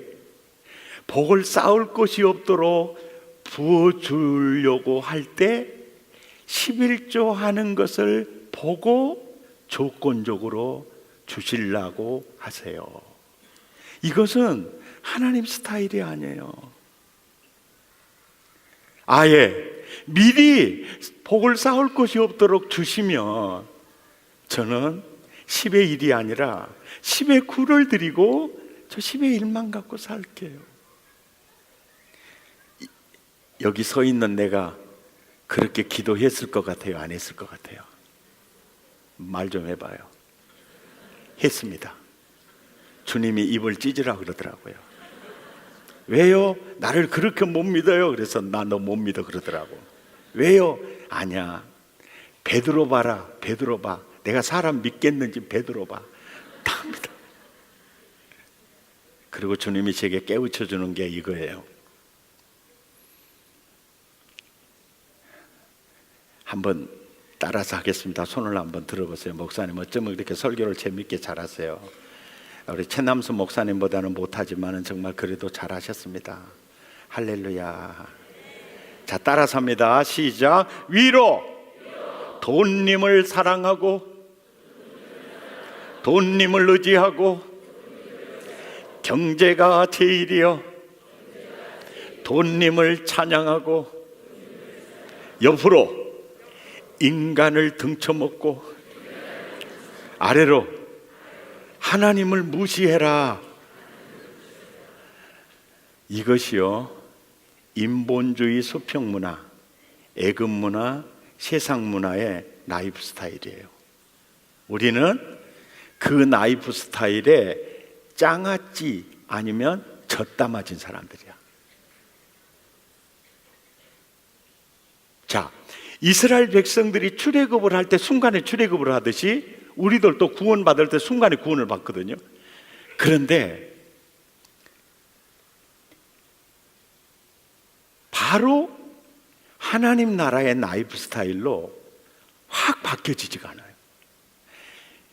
복을 쌓을 것이 없도록 부어주려고 할 때 11조 하는 것을 보고 조건적으로 주시려고 하세요. 이것은 하나님 스타일이 아니에요. 아예 미리 복을 쌓을 것이 없도록 주시면 저는 10의 1이 아니라 10의 9를 드리고 저 10의 1만 갖고 살게요. 여기 서 있는 내가 그렇게 기도했을 것 같아요? 안 했을 것 같아요? 말 좀 해봐요. 했습니다. 주님이 입을 찢으라 그러더라고요. 왜요? 나를 그렇게 못 믿어요. 그래서 나 너 못 믿어 그러더라고. 왜요? 아니야. 베드로 봐라. 베드로 봐. 내가 사람 믿겠는지 베드로 봐. 다 믿어. 그리고 주님이 제게 깨우쳐 주는 게 이거예요. 한번 따라서 하겠습니다. 손을 한번 들어보세요. 목사님 어쩌면 이렇게 설교를 재밌게 잘하세요. 우리 최남수 목사님보다는 못하지만 정말 그래도 잘하셨습니다. 할렐루야. 자, 따라서 합니다. 시작. 위로 돈님을 사랑하고 돈님을 의지하고 경제가 제일이여 돈님을 찬양하고 옆으로 인간을 등쳐먹고 아래로 하나님을 무시해라. 이것이요 인본주의 수평문화, 애금문화, 세상문화의 라이프 스타일이에요. 우리는 그 라이프 스타일에 짱아찌 아니면 젖다 맞은 사람들이야. 자, 이스라엘 백성들이 출애굽을 할 때 순간에 출애굽을 하듯이 우리들도 구원받을 때 순간에 구원을 받거든요. 그런데 바로 하나님 나라의 라이프 스타일로 확 바뀌어지지가 않아요.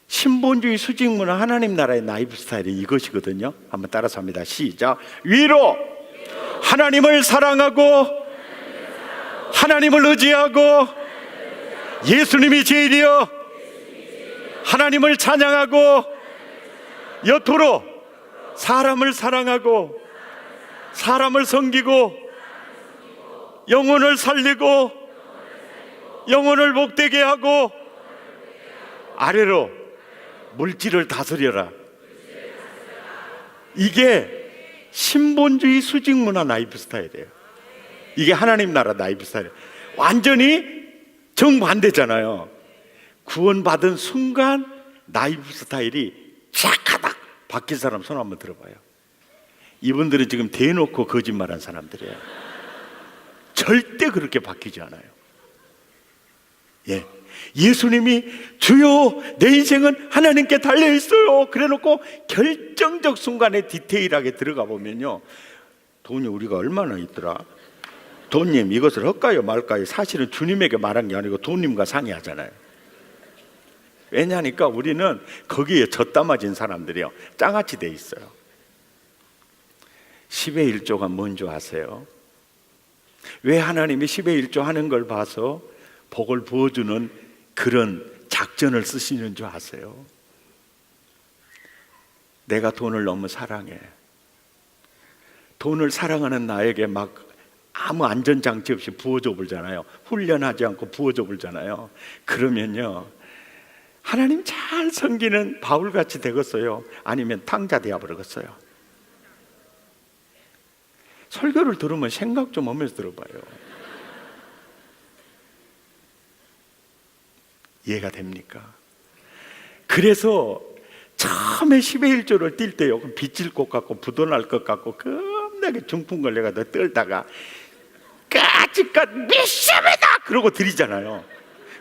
신본주의 수직문화 하나님 나라의 라이프 스타일이 이것이거든요. 한번 따라서 합니다. 시작. 위로 하나님을 사랑하고 하나님을 의지하고 예수님이 제일이여 하나님을 찬양하고 옆으로 사람을 사랑하고 사람을 섬기고 영혼을 살리고 영혼을 복되게 하고 아래로 물질을 다스려라. 이게 신본주의 수직문화 라이프 스타일이에요. 이게 하나님 나라 라이프 스타일. 완전히 정반대잖아요. 구원받은 순간 라이프 스타일이 쫙하다 바뀐 사람 손 한번 들어봐요. 이분들은 지금 대놓고 거짓말한 사람들이에요. 절대 그렇게 바뀌지 않아요. 예. 예수님이 주여 내 인생은 하나님께 달려있어요 그래놓고 결정적 순간에 디테일하게 들어가 보면요, 돈이 우리가 얼마나 있더라? 돈님 이것을 할까요 말까요? 사실은 주님에게 말한 게 아니고 돈님과 상의하잖아요. 왜냐하니까 우리는 거기에 젖다 맞은 사람들이요, 짱아찌 돼 있어요. 10의 1조가 뭔지 아세요? 왜 하나님이 10의 1조 하는 걸 봐서 복을 부어주는 그런 작전을 쓰시는 줄 아세요? 내가 돈을 너무 사랑해. 돈을 사랑하는 나에게 막 아무 안전장치 없이 부어줘 불잖아요. 훈련하지 않고 부어줘 불잖아요. 그러면요, 하나님 잘 섬기는 바울같이 되겠어요? 아니면 탕자 되어 버리겠어요? 설교를 들으면 생각 좀 하면서 들어봐요. 이해가 됩니까? 그래서 처음에 10의 1조를 뛸 때요, 빚질 것 같고 부도날 것 같고 겁나게 중풍 걸려가지고 떨다가 까짓것 미션이다! 그러고 드리잖아요.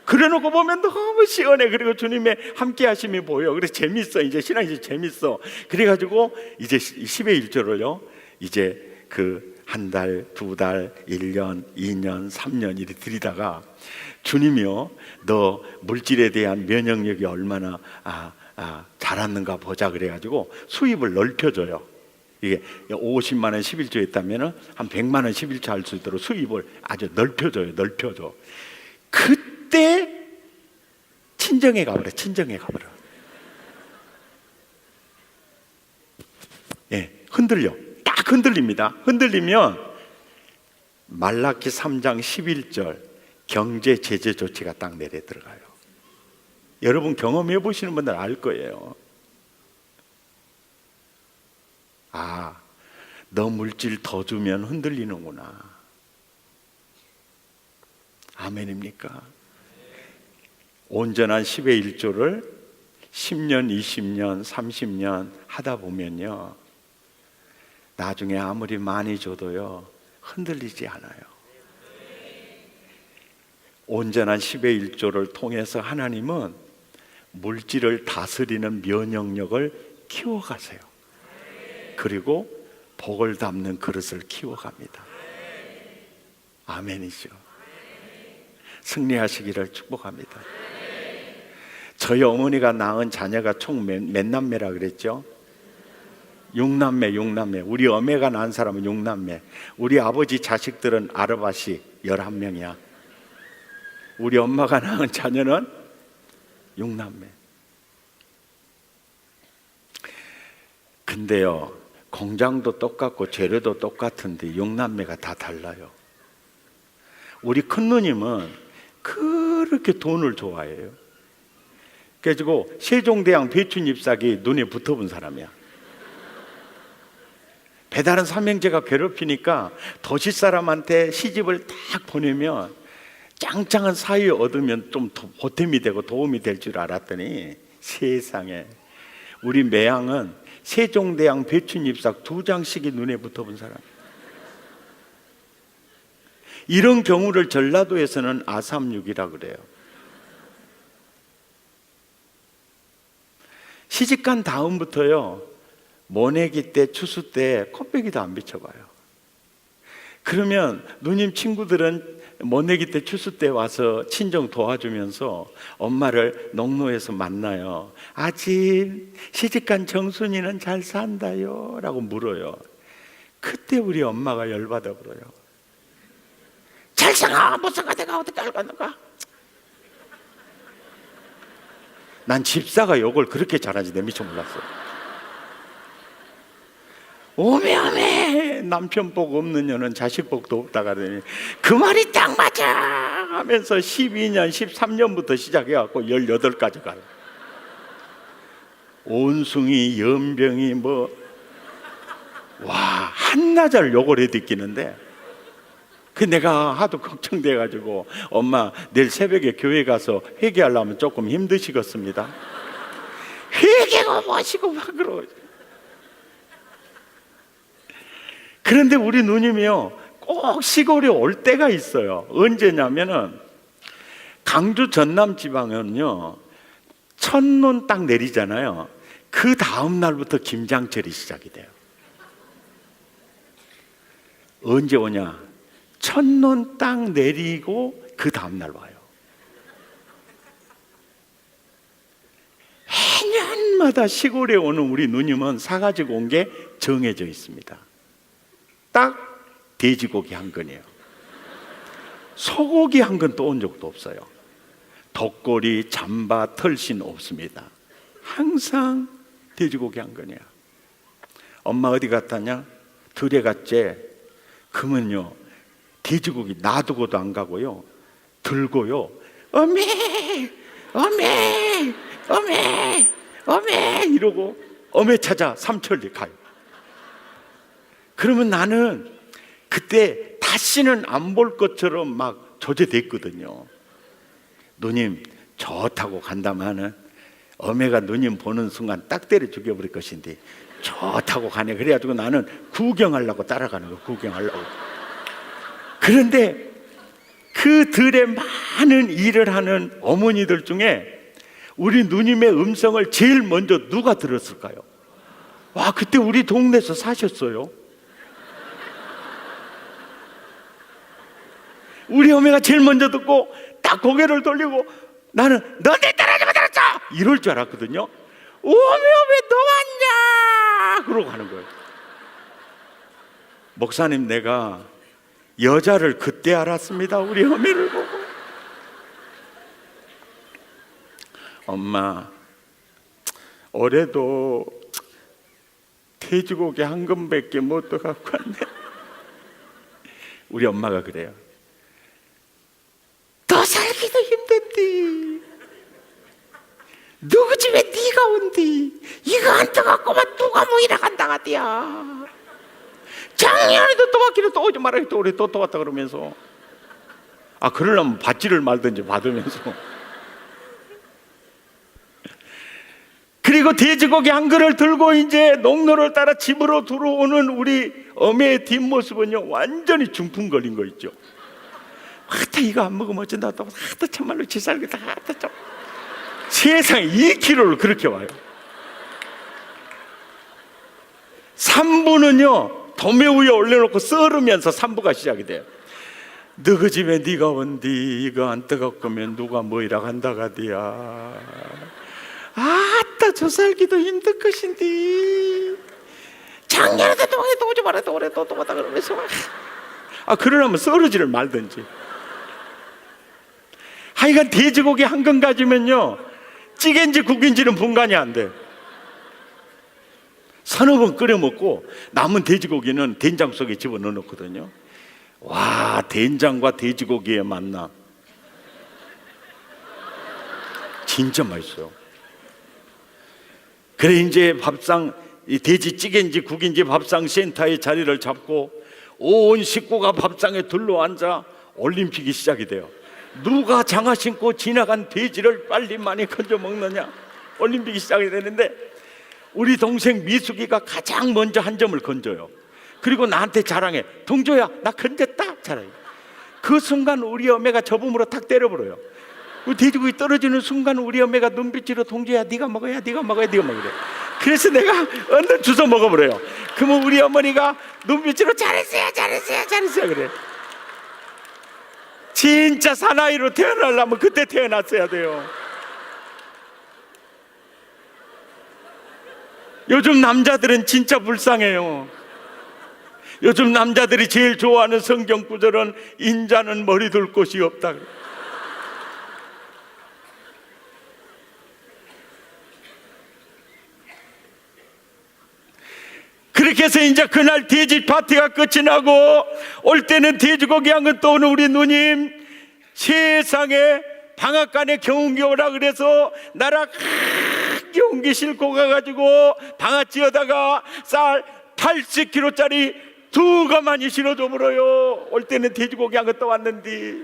그래놓고 보면 너무 시원해. 그리고 주님의 함께 하심이 보여. 그래서 재밌어. 이제 신앙이 이제 재밌어. 그래가지고 이제 10의 1조를요, 이제 그 한 달, 두 달, 1년, 2년, 3년 이렇게 드리다가 주님이요, 너 물질에 대한 면역력이 얼마나 잘았는가 보자 그래가지고 수입을 넓혀줘요. 이게 50만 원 11조 했다면 한 100만 원 11조 할 수 있도록 수입을 아주 넓혀줘요. 넓혀줘. 그때 친정에 가버려. 친정에 가버려. 예, 흔들려. 딱 흔들립니다. 흔들리면 말라기 3장 11절 경제 제재 조치가 딱 내려 들어가요. 여러분 경험해 보시는 분들 알 거예요. 아, 너 물질 더 주면 흔들리는구나. 아멘입니까? 온전한 10의 1조를 10년, 20년, 30년 하다 보면요, 나중에 아무리 많이 줘도요, 흔들리지 않아요. 온전한 10의 1조를 통해서 하나님은 물질을 다스리는 면역력을 키워가세요. 그리고 복을 담는 그릇을 키워갑니다. 아멘이죠. 승리하시기를 축복합니다. 저희 어머니가 낳은 자녀가 총 몇 남매라 그랬죠? 6남매. 우리 어머니가 낳은 사람은 6남매. 우리 아버지 자식들은 아르바시 11명이야. 우리 엄마가 낳은 자녀는 6남매. 근데요, 공장도 똑같고 재료도 똑같은데 6남매가 다 달라요. 우리 큰 누님은 그렇게 돈을 좋아해요. 그래가지고 세종대왕 배춘잎사기 눈에 붙어본 사람이야. 배다른 삼형제가 괴롭히니까 도시 사람한테 시집을 딱 보내면 짱짱한 사위 얻으면 좀 보탬이 되고 도움이 될 줄 알았더니 세상에 우리 매양은 세종대왕 배춘잎삭 2장씩이 눈에 붙어본 사람. 이런 경우를 전라도에서는 아삼육이라 그래요. 시집간 다음부터요, 모내기 때 추수 때 코빼기도 안 비춰봐요. 그러면 누님 친구들은 모내기 때 추수 때 와서 친정 도와주면서 엄마를 농로에서 만나요. 아집 시집간 정순이는 잘 산다요 라고 물어요. 그때 우리 엄마가 열받아 버려요. 잘 살아 못 살아 내가 어떻게 알겠는가. 난 집사가 욕을 그렇게 잘하는지 내 미처 몰랐어. 오메 남편 복 없는 년은 자식 복도 없다 가더니 그 말이 딱 맞아 하면서 12년 13년부터 시작해갖고 18까지 가요. 온숭이 연병이 와 한나절 욕을 해듣기는데 그 내가 하도 걱정돼가지고 엄마 내일 새벽에 교회 가서 회개하려면 조금 힘드시겠습니다. 회개가 뭐시고 막 그러고. 그런데 우리 누님이요 꼭 시골에 올 때가 있어요. 언제냐면은 강주 전남 지방은요 첫눈 딱 내리잖아요. 그 다음 날부터 김장철이 시작이 돼요. 언제 오냐? 첫눈 딱 내리고 그 다음 날 와요. 해년마다 시골에 오는 우리 누님은 사가지고 온 게 정해져 있습니다. 딱 돼지고기 한 건이에요. 소고기 한 건 또 온 적도 없어요. 덕고리, 잠바, 털신 없습니다. 항상 돼지고기 한 건이야. 엄마 어디 갔다냐? 들에 갔지? 그러면요 돼지고기 놔두고도 안 가고요, 들고요, 어메 어메 어메 어메 이러고 어메 찾아 삼천리 가요. 그러면 나는 그때 다시는 안 볼 것처럼 막 조제됐거든요. 누님 저 타고 간다마는 어메가 누님 보는 순간 딱 때려 죽여버릴 것인데 저 타고 가네. 그래가지고 나는 구경하려고 따라가는 거, 구경하려고. 그런데 그 들에 많은 일을 하는 어머니들 중에 우리 누님의 음성을 제일 먼저 누가 들었을까요? 와, 그때 우리 동네에서 사셨어요. 우리 어머니가 제일 먼저 듣고 딱 고개를 돌리고 나는 너네 따라하지마 들었어! 이럴 줄 알았거든요. 어메 너 왔냐? 그러고 가는 거예요. 목사님, 내가 여자를 그때 알았습니다. 우리 어머니를 보고. 엄마, 올해도 돼지고기 한 근밖에 못 더 갖고 왔네. 우리 엄마가 그래요. 너 살기도 힘든디 누구 집에 네가 온디 이거 안 떠갖고만 누가 모이라 간다 가디야. 작년에도 또 왔기는 또 오지 말아요. 또 올해 또 왔다 그러면서. 아, 그러려면 받지를 말든지 받으면서. 그리고 돼지고기 한 그릇 들고 이제 농로를 따라 집으로 들어오는 우리 어머니의 뒷모습은요, 완전히 중풍 걸린 거 있죠. 하다 이거 안 먹으면 어쩐다 하다 참말로 지살겠다 하다 참. 세상에 2kg를 그렇게 와요. 3부는요 도매 위에 올려놓고 썰으면서 3부가 시작이 돼요. 너그 집에 네가 온디 이거 안 뜨겁으면 누가 뭐이라 한다가디야. 아따 저 살기도 힘들 것인디 작년에도 또 오지 말아도 올해 또 왔다 그러면서. 아, 그러려면 썰어지를 말든지. 하여간 돼지고기 한 근 가지면요 찌개인지 국인지는 분간이 안 돼. 서너 번 끓여 먹고 남은 돼지고기는 된장 속에 집어넣어 놓거든요. 와, 된장과 돼지고기의 만남 진짜 맛있어요. 그래 이제 밥상, 이 돼지찌개인지 국인지 밥상 센터에 자리를 잡고 온 식구가 밥상에 둘러앉아 올림픽이 시작이 돼요. 누가 장화 신고 지나간 돼지를 빨리 많이 건져 먹느냐, 올림픽이 시작이 되는데 우리 동생 미숙이가 가장 먼저 한 점을 건져요. 그리고 나한테 자랑해. 동조야 나 건졌다 자랑해. 그 순간 우리 어머니가 저음으로 탁 때려버려요. 그 돼지고기 떨어지는 순간 우리 어머니가 눈빛으로 동조야 네가 먹어야 네가 먹어야 네가 먹으래. 그래서 내가 얼른 주워 먹어버려요. 그러면 우리 어머니가 눈빛으로 잘했어요 잘했어요 잘했어요 그래. 진짜 사나이로 태어나려면 그때 태어났어야 돼요. 요즘 남자들은 진짜 불쌍해요. 요즘 남자들이 제일 좋아하는 성경 구절은 인자는 머리 둘 곳이 없다. 그렇게 해서 이제 그날 돼지 파티가 끝이 나고 올 때는 돼지고기 한 근 떠오는 우리 누님, 세상에 방앗간에 경운기 오라 그래서 나라 경운기 싣고 가가지고 방앗지어다가 쌀 80kg짜리 두 가마니 실어줘 버려요. 올 때는 돼지고기 한 근 떠왔는데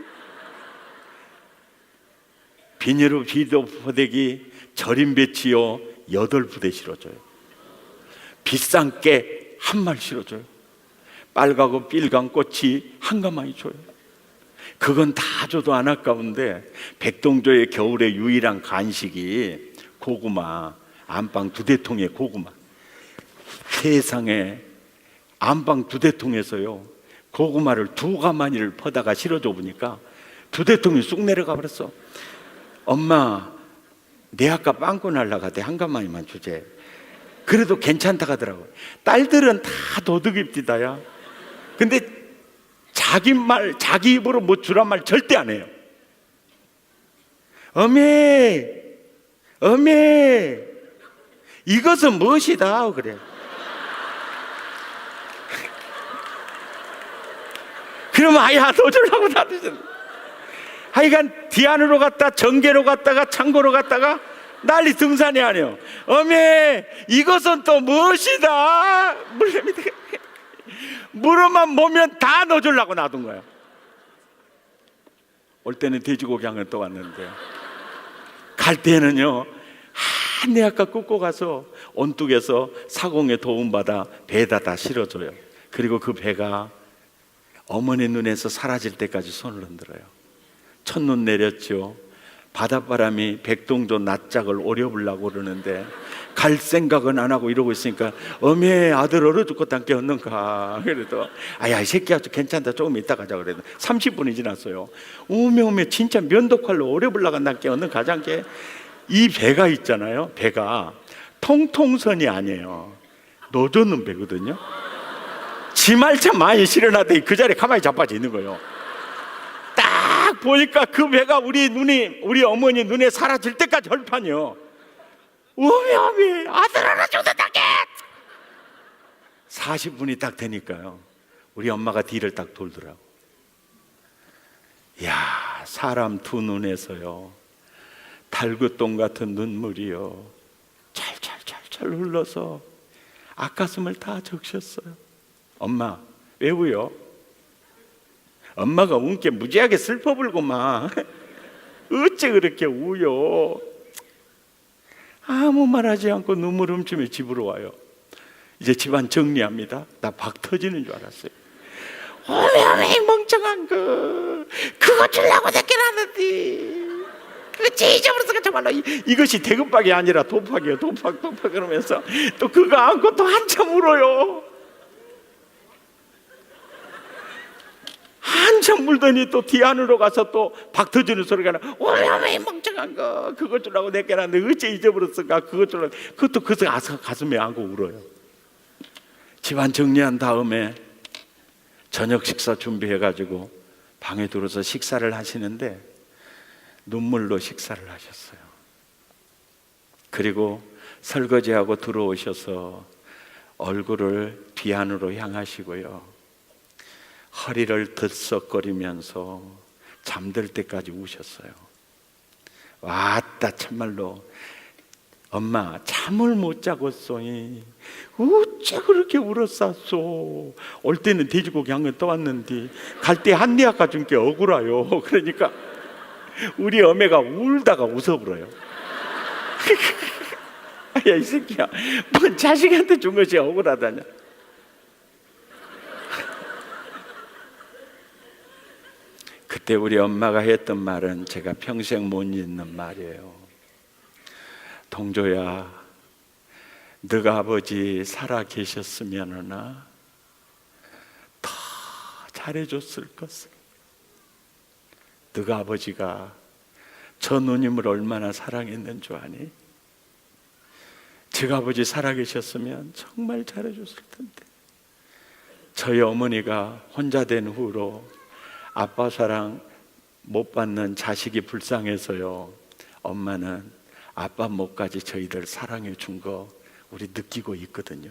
비닐로 비도 포대기 절임 배치요 8부대 실어줘요. 비싼 깨 한 말 실어줘요. 빨갛고 삘간 꽃이 한 가마니 줘요. 그건 다 줘도 안 아까운데 백동조의 겨울의 유일한 간식이 고구마, 안방 2대통의 고구마. 세상에 안방 2대통에서요 고구마를 2가마니를 퍼다가 실어줘 보니까 2대통이 쑥 내려가 버렸어. 엄마, 내 아까 빵꾸 날라가대 한 가마니만 주제. 그래도 괜찮다 하더라고요. 딸들은 다 도둑입디다야. 근데 자기 말, 자기 입으로 뭐 주란 말 절대 안 해요. 어메, 어메, 이것은 무엇이다 그래. 그러면 아야 넣어주려고 놔두셨네. 하여간 디안으로 갔다 정계로 갔다가 창고로 갔다가 난리 등산이 아니요. 어메 이것은 또 무엇이다. 물어만 보면 다 넣어주려고 놔둔 거예요. 올 때는 돼지고기 한 건 또 왔는데 갈 때는요 한내 아까 끄고 가서 온뚝에서 사공에 도움받아 배에다 다 실어줘요. 그리고 그 배가 어머니 눈에서 사라질 때까지 손을 흔들어요. 첫눈 내렸죠. 바닷바람이 백동조 낯짝을 오려보려고 그러는데 갈 생각은 안 하고 이러고 있으니까 어메 아들 얼어 죽겠다 안 깨었는가. 그래도 아야 이 새끼야 괜찮다 조금 이따 가자 그래도 30분이 지났어요. 오메 진짜 면도칼로 오려보려고 안 깨었는 가장께. 이 배가 있잖아요. 배가 통통선이 아니에요. 노젓는 배거든요. 지말차 많이 실어놨더니 그 자리에 가만히 자빠져 있는 거예요. 딱 보니까 그 배가 우리 어머니 눈에 사라질 때까지 헐판이요. 어메 아들 하나 죽었다게. 40분이 딱 되니까요 우리 엄마가 뒤를 딱 돌더라고. 야 사람 두 눈에서요 달구똥 같은 눈물이요 찰찰찰찰 흘러서 앞가슴을 다 적셨어요. 엄마 왜 우요? 엄마가 운게 무지하게 슬퍼불고만 어째 그렇게 우요? 아무 말하지 않고 눈물 훔치며 집으로 와요. 이제 집안 정리합니다. 나 박 터지는 줄 알았어요. 어메 멍청한 거 그거 주려고 새끼라는데 어째 잊어버렸을까 정말로. 이것이 대급박이 아니라 도박이에요. 도박 그러면서 또 그거 안고 또 한참 울어요. 한참 물더니 또 뒤안으로 가서 또 박 터지는 소리가 나. 어메 멍청한 거 그거 주려고 내게놨는데 어째 잊어버렸을까. 그거 주려고 그것도 가슴에 안고 울어요. 집안 정리한 다음에 저녁 식사 준비해가지고 방에 들어서 식사를 하시는데 눈물로 식사를 하셨어요. 그리고 설거지하고 들어오셔서 얼굴을 뒤안으로 향하시고요 허리를 들썩거리면서 잠들 때까지 우셨어요. 왔다 참말로 엄마 잠을 못 자겠소니 어째 그렇게 울었었소. 올 때는 돼지고기 한 건 떠왔는데 갈 때 한리 아까 준 게 억울해요. 그러니까 우리 어매가 울다가 웃어버려요. 야 이 새끼야 뭔 자식한테 준 것이 억울하다냐. 그때 우리 엄마가 했던 말은 제가 평생 못 잊는 말이에요. 동조야 너가 아버지 살아 계셨으면은 더 잘해줬을 것을. 너가 아버지가 저 누님을 얼마나 사랑했는 줄 아니? 제가 아버지 살아계셨으면 정말 잘해줬을 텐데. 저희 어머니가 혼자 된 후로 아빠 사랑 못 받는 자식이 불쌍해서요 엄마는 아빠 못까지 저희들 사랑해 준 거 우리 느끼고 있거든요.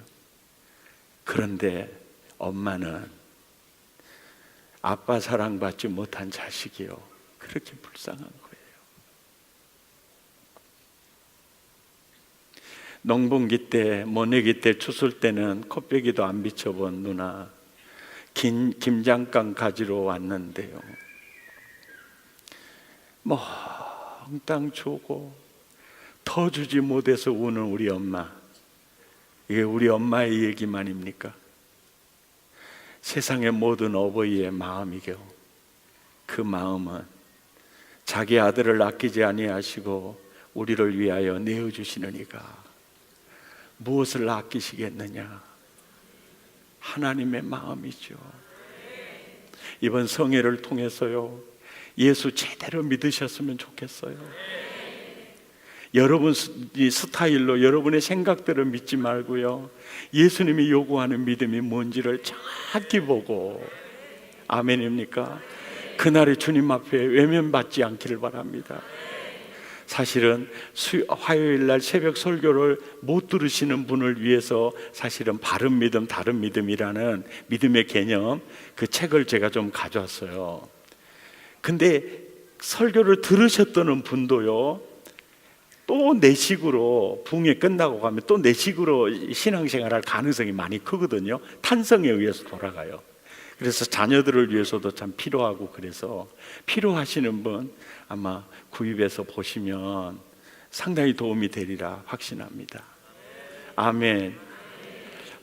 그런데 엄마는 아빠 사랑받지 못한 자식이요 그렇게 불쌍한 거예요. 농번기 때 모내기 때 추술 때는 콧배기도 안 비춰본 누나 김장감 가지러 왔는데요 몽땅 주고 더 주지 못해서 우는 우리 엄마. 이게 우리 엄마의 얘기만입니까? 세상의 모든 어버이의 마음이죠. 그 마음은 자기 아들을 아끼지 아니하시고 우리를 위하여 내어주시는 이가 무엇을 아끼시겠느냐? 하나님의 마음이죠. 이번 성회를 통해서요 예수 제대로 믿으셨으면 좋겠어요. 여러분 스타일로 여러분의 생각대로 믿지 말고요 예수님이 요구하는 믿음이 뭔지를 정확히 보고. 아멘입니까? 그날에 주님 앞에 외면받지 않기를 바랍니다. 사실은 화요일 날 새벽 설교를 못 들으시는 분을 위해서 사실은 바른 믿음, 다른 믿음이라는 믿음의 개념, 그 책을 제가 좀 가져왔어요. 근데 설교를 들으셨던 분도요, 또 내식으로 부흥회 끝나고 가면 또 내식으로 신앙생활 할 가능성이 많이 크거든요. 탄성에 의해서 돌아가요. 그래서 자녀들을 위해서도 참 필요하고, 그래서 필요하시는 분 아마 구입해서 보시면 상당히 도움이 되리라 확신합니다. 아멘.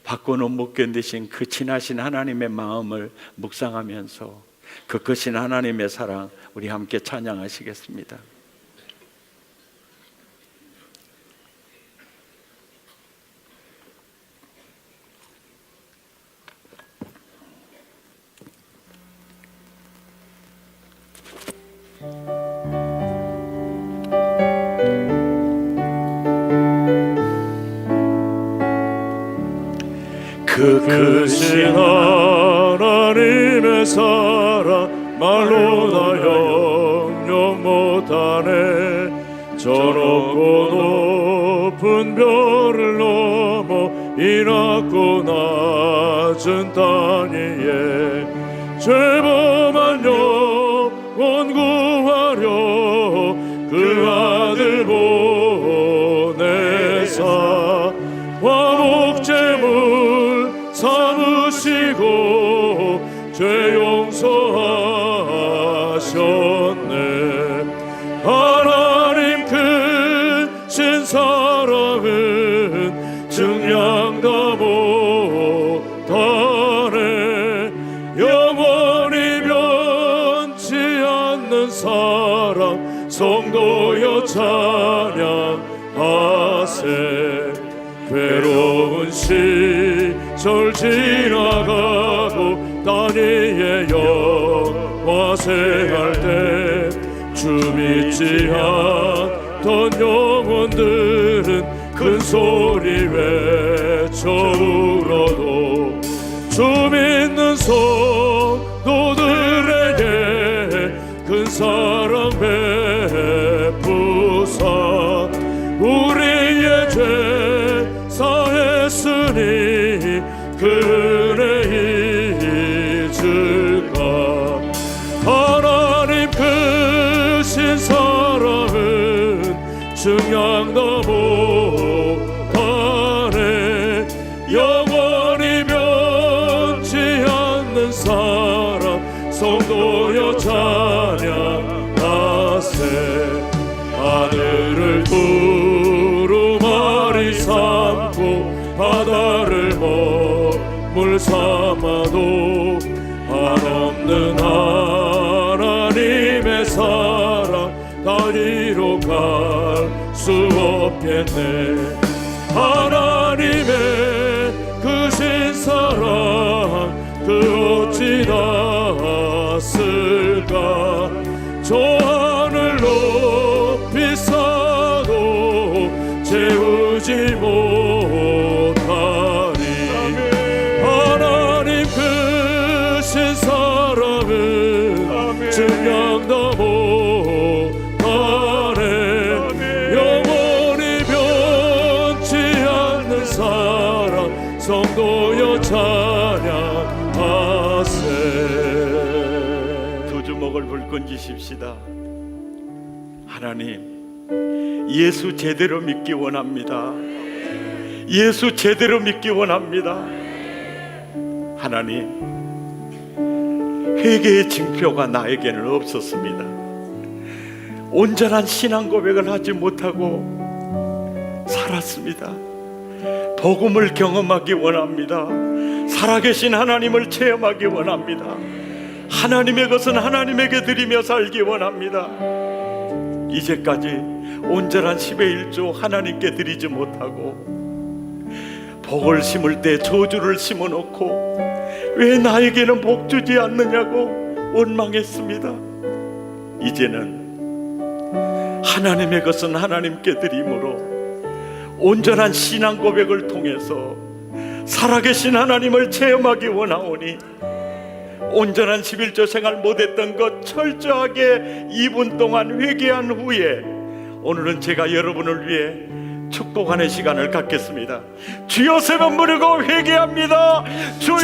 받고는 못 견디신 그 친하신 하나님의 마음을 묵상하면서 그 크신 하나님의 사랑 우리 함께 찬양하시겠습니다. 그 크신 하나님의 사랑 말로 다 영영 못하네. 저 높고 높은 별을 넘어 이 낮고 낮은 땅 위에 죄범한 영혼 구하려 그 아들 보내사 화목제물 삼으시고 죄 용서하셨네. 하나님 크신 사랑은 증량 다 못하네. 영원히 변치 않는 사랑 성도여 찬양하세. 괴로운 시절 지나가고 땅 위에 영화생할 때 주 믿지 않던 영혼들은 큰 소리 외쳐 울어도 주 믿는 성도들에게 큰 사랑 베푸사 우리의 죄 사했으니 그 은혜 잊을까. 하나님 크신 사랑은 증량 다 못하네. 영원히 변치 않는 사랑 성도여 찬양하세. 하늘을 두루마리 삼고 바다를 먹물 삼아도 한없는 하나님의 사랑 다리로 갈 수 없겠네. 하나님의 크신 사랑 그 어찌 닿았을까. 저 하늘 높이 쌓아도 채우지 못하리. 하나님 크신 사랑은 증량 다 못하네. 영원히 변치 않는 사랑 성도여 찬양하세. 두 주먹을 불끈 쥐십시다. 하나님, 예수 제대로 믿기 원합니다. 예수 제대로 믿기 원합니다. 하나님, 회개의 징표가 나에게는 없었습니다. 온전한 신앙 고백을 하지 못하고 살았습니다. 복음을 경험하기 원합니다. 살아계신 하나님을 체험하기 원합니다. 하나님의 것은 하나님에게 드리며 살기 원합니다. 이제까지 온전한 10의 1조 하나님께 드리지 못하고 복을 심을 때 저주를 심어놓고 왜 나에게는 복 주지 않느냐고 원망했습니다. 이제는 하나님의 것은 하나님께 드림으로 온전한 신앙 고백을 통해서 살아계신 하나님을 체험하기 원하오니 온전한 11조 생활 못했던 것 철저하게 2분 동안 회개한 후에 오늘은 제가 여러분을 위해 축복하는 시간을 갖겠습니다. 주여 세번 부르고 회개합니다. 주여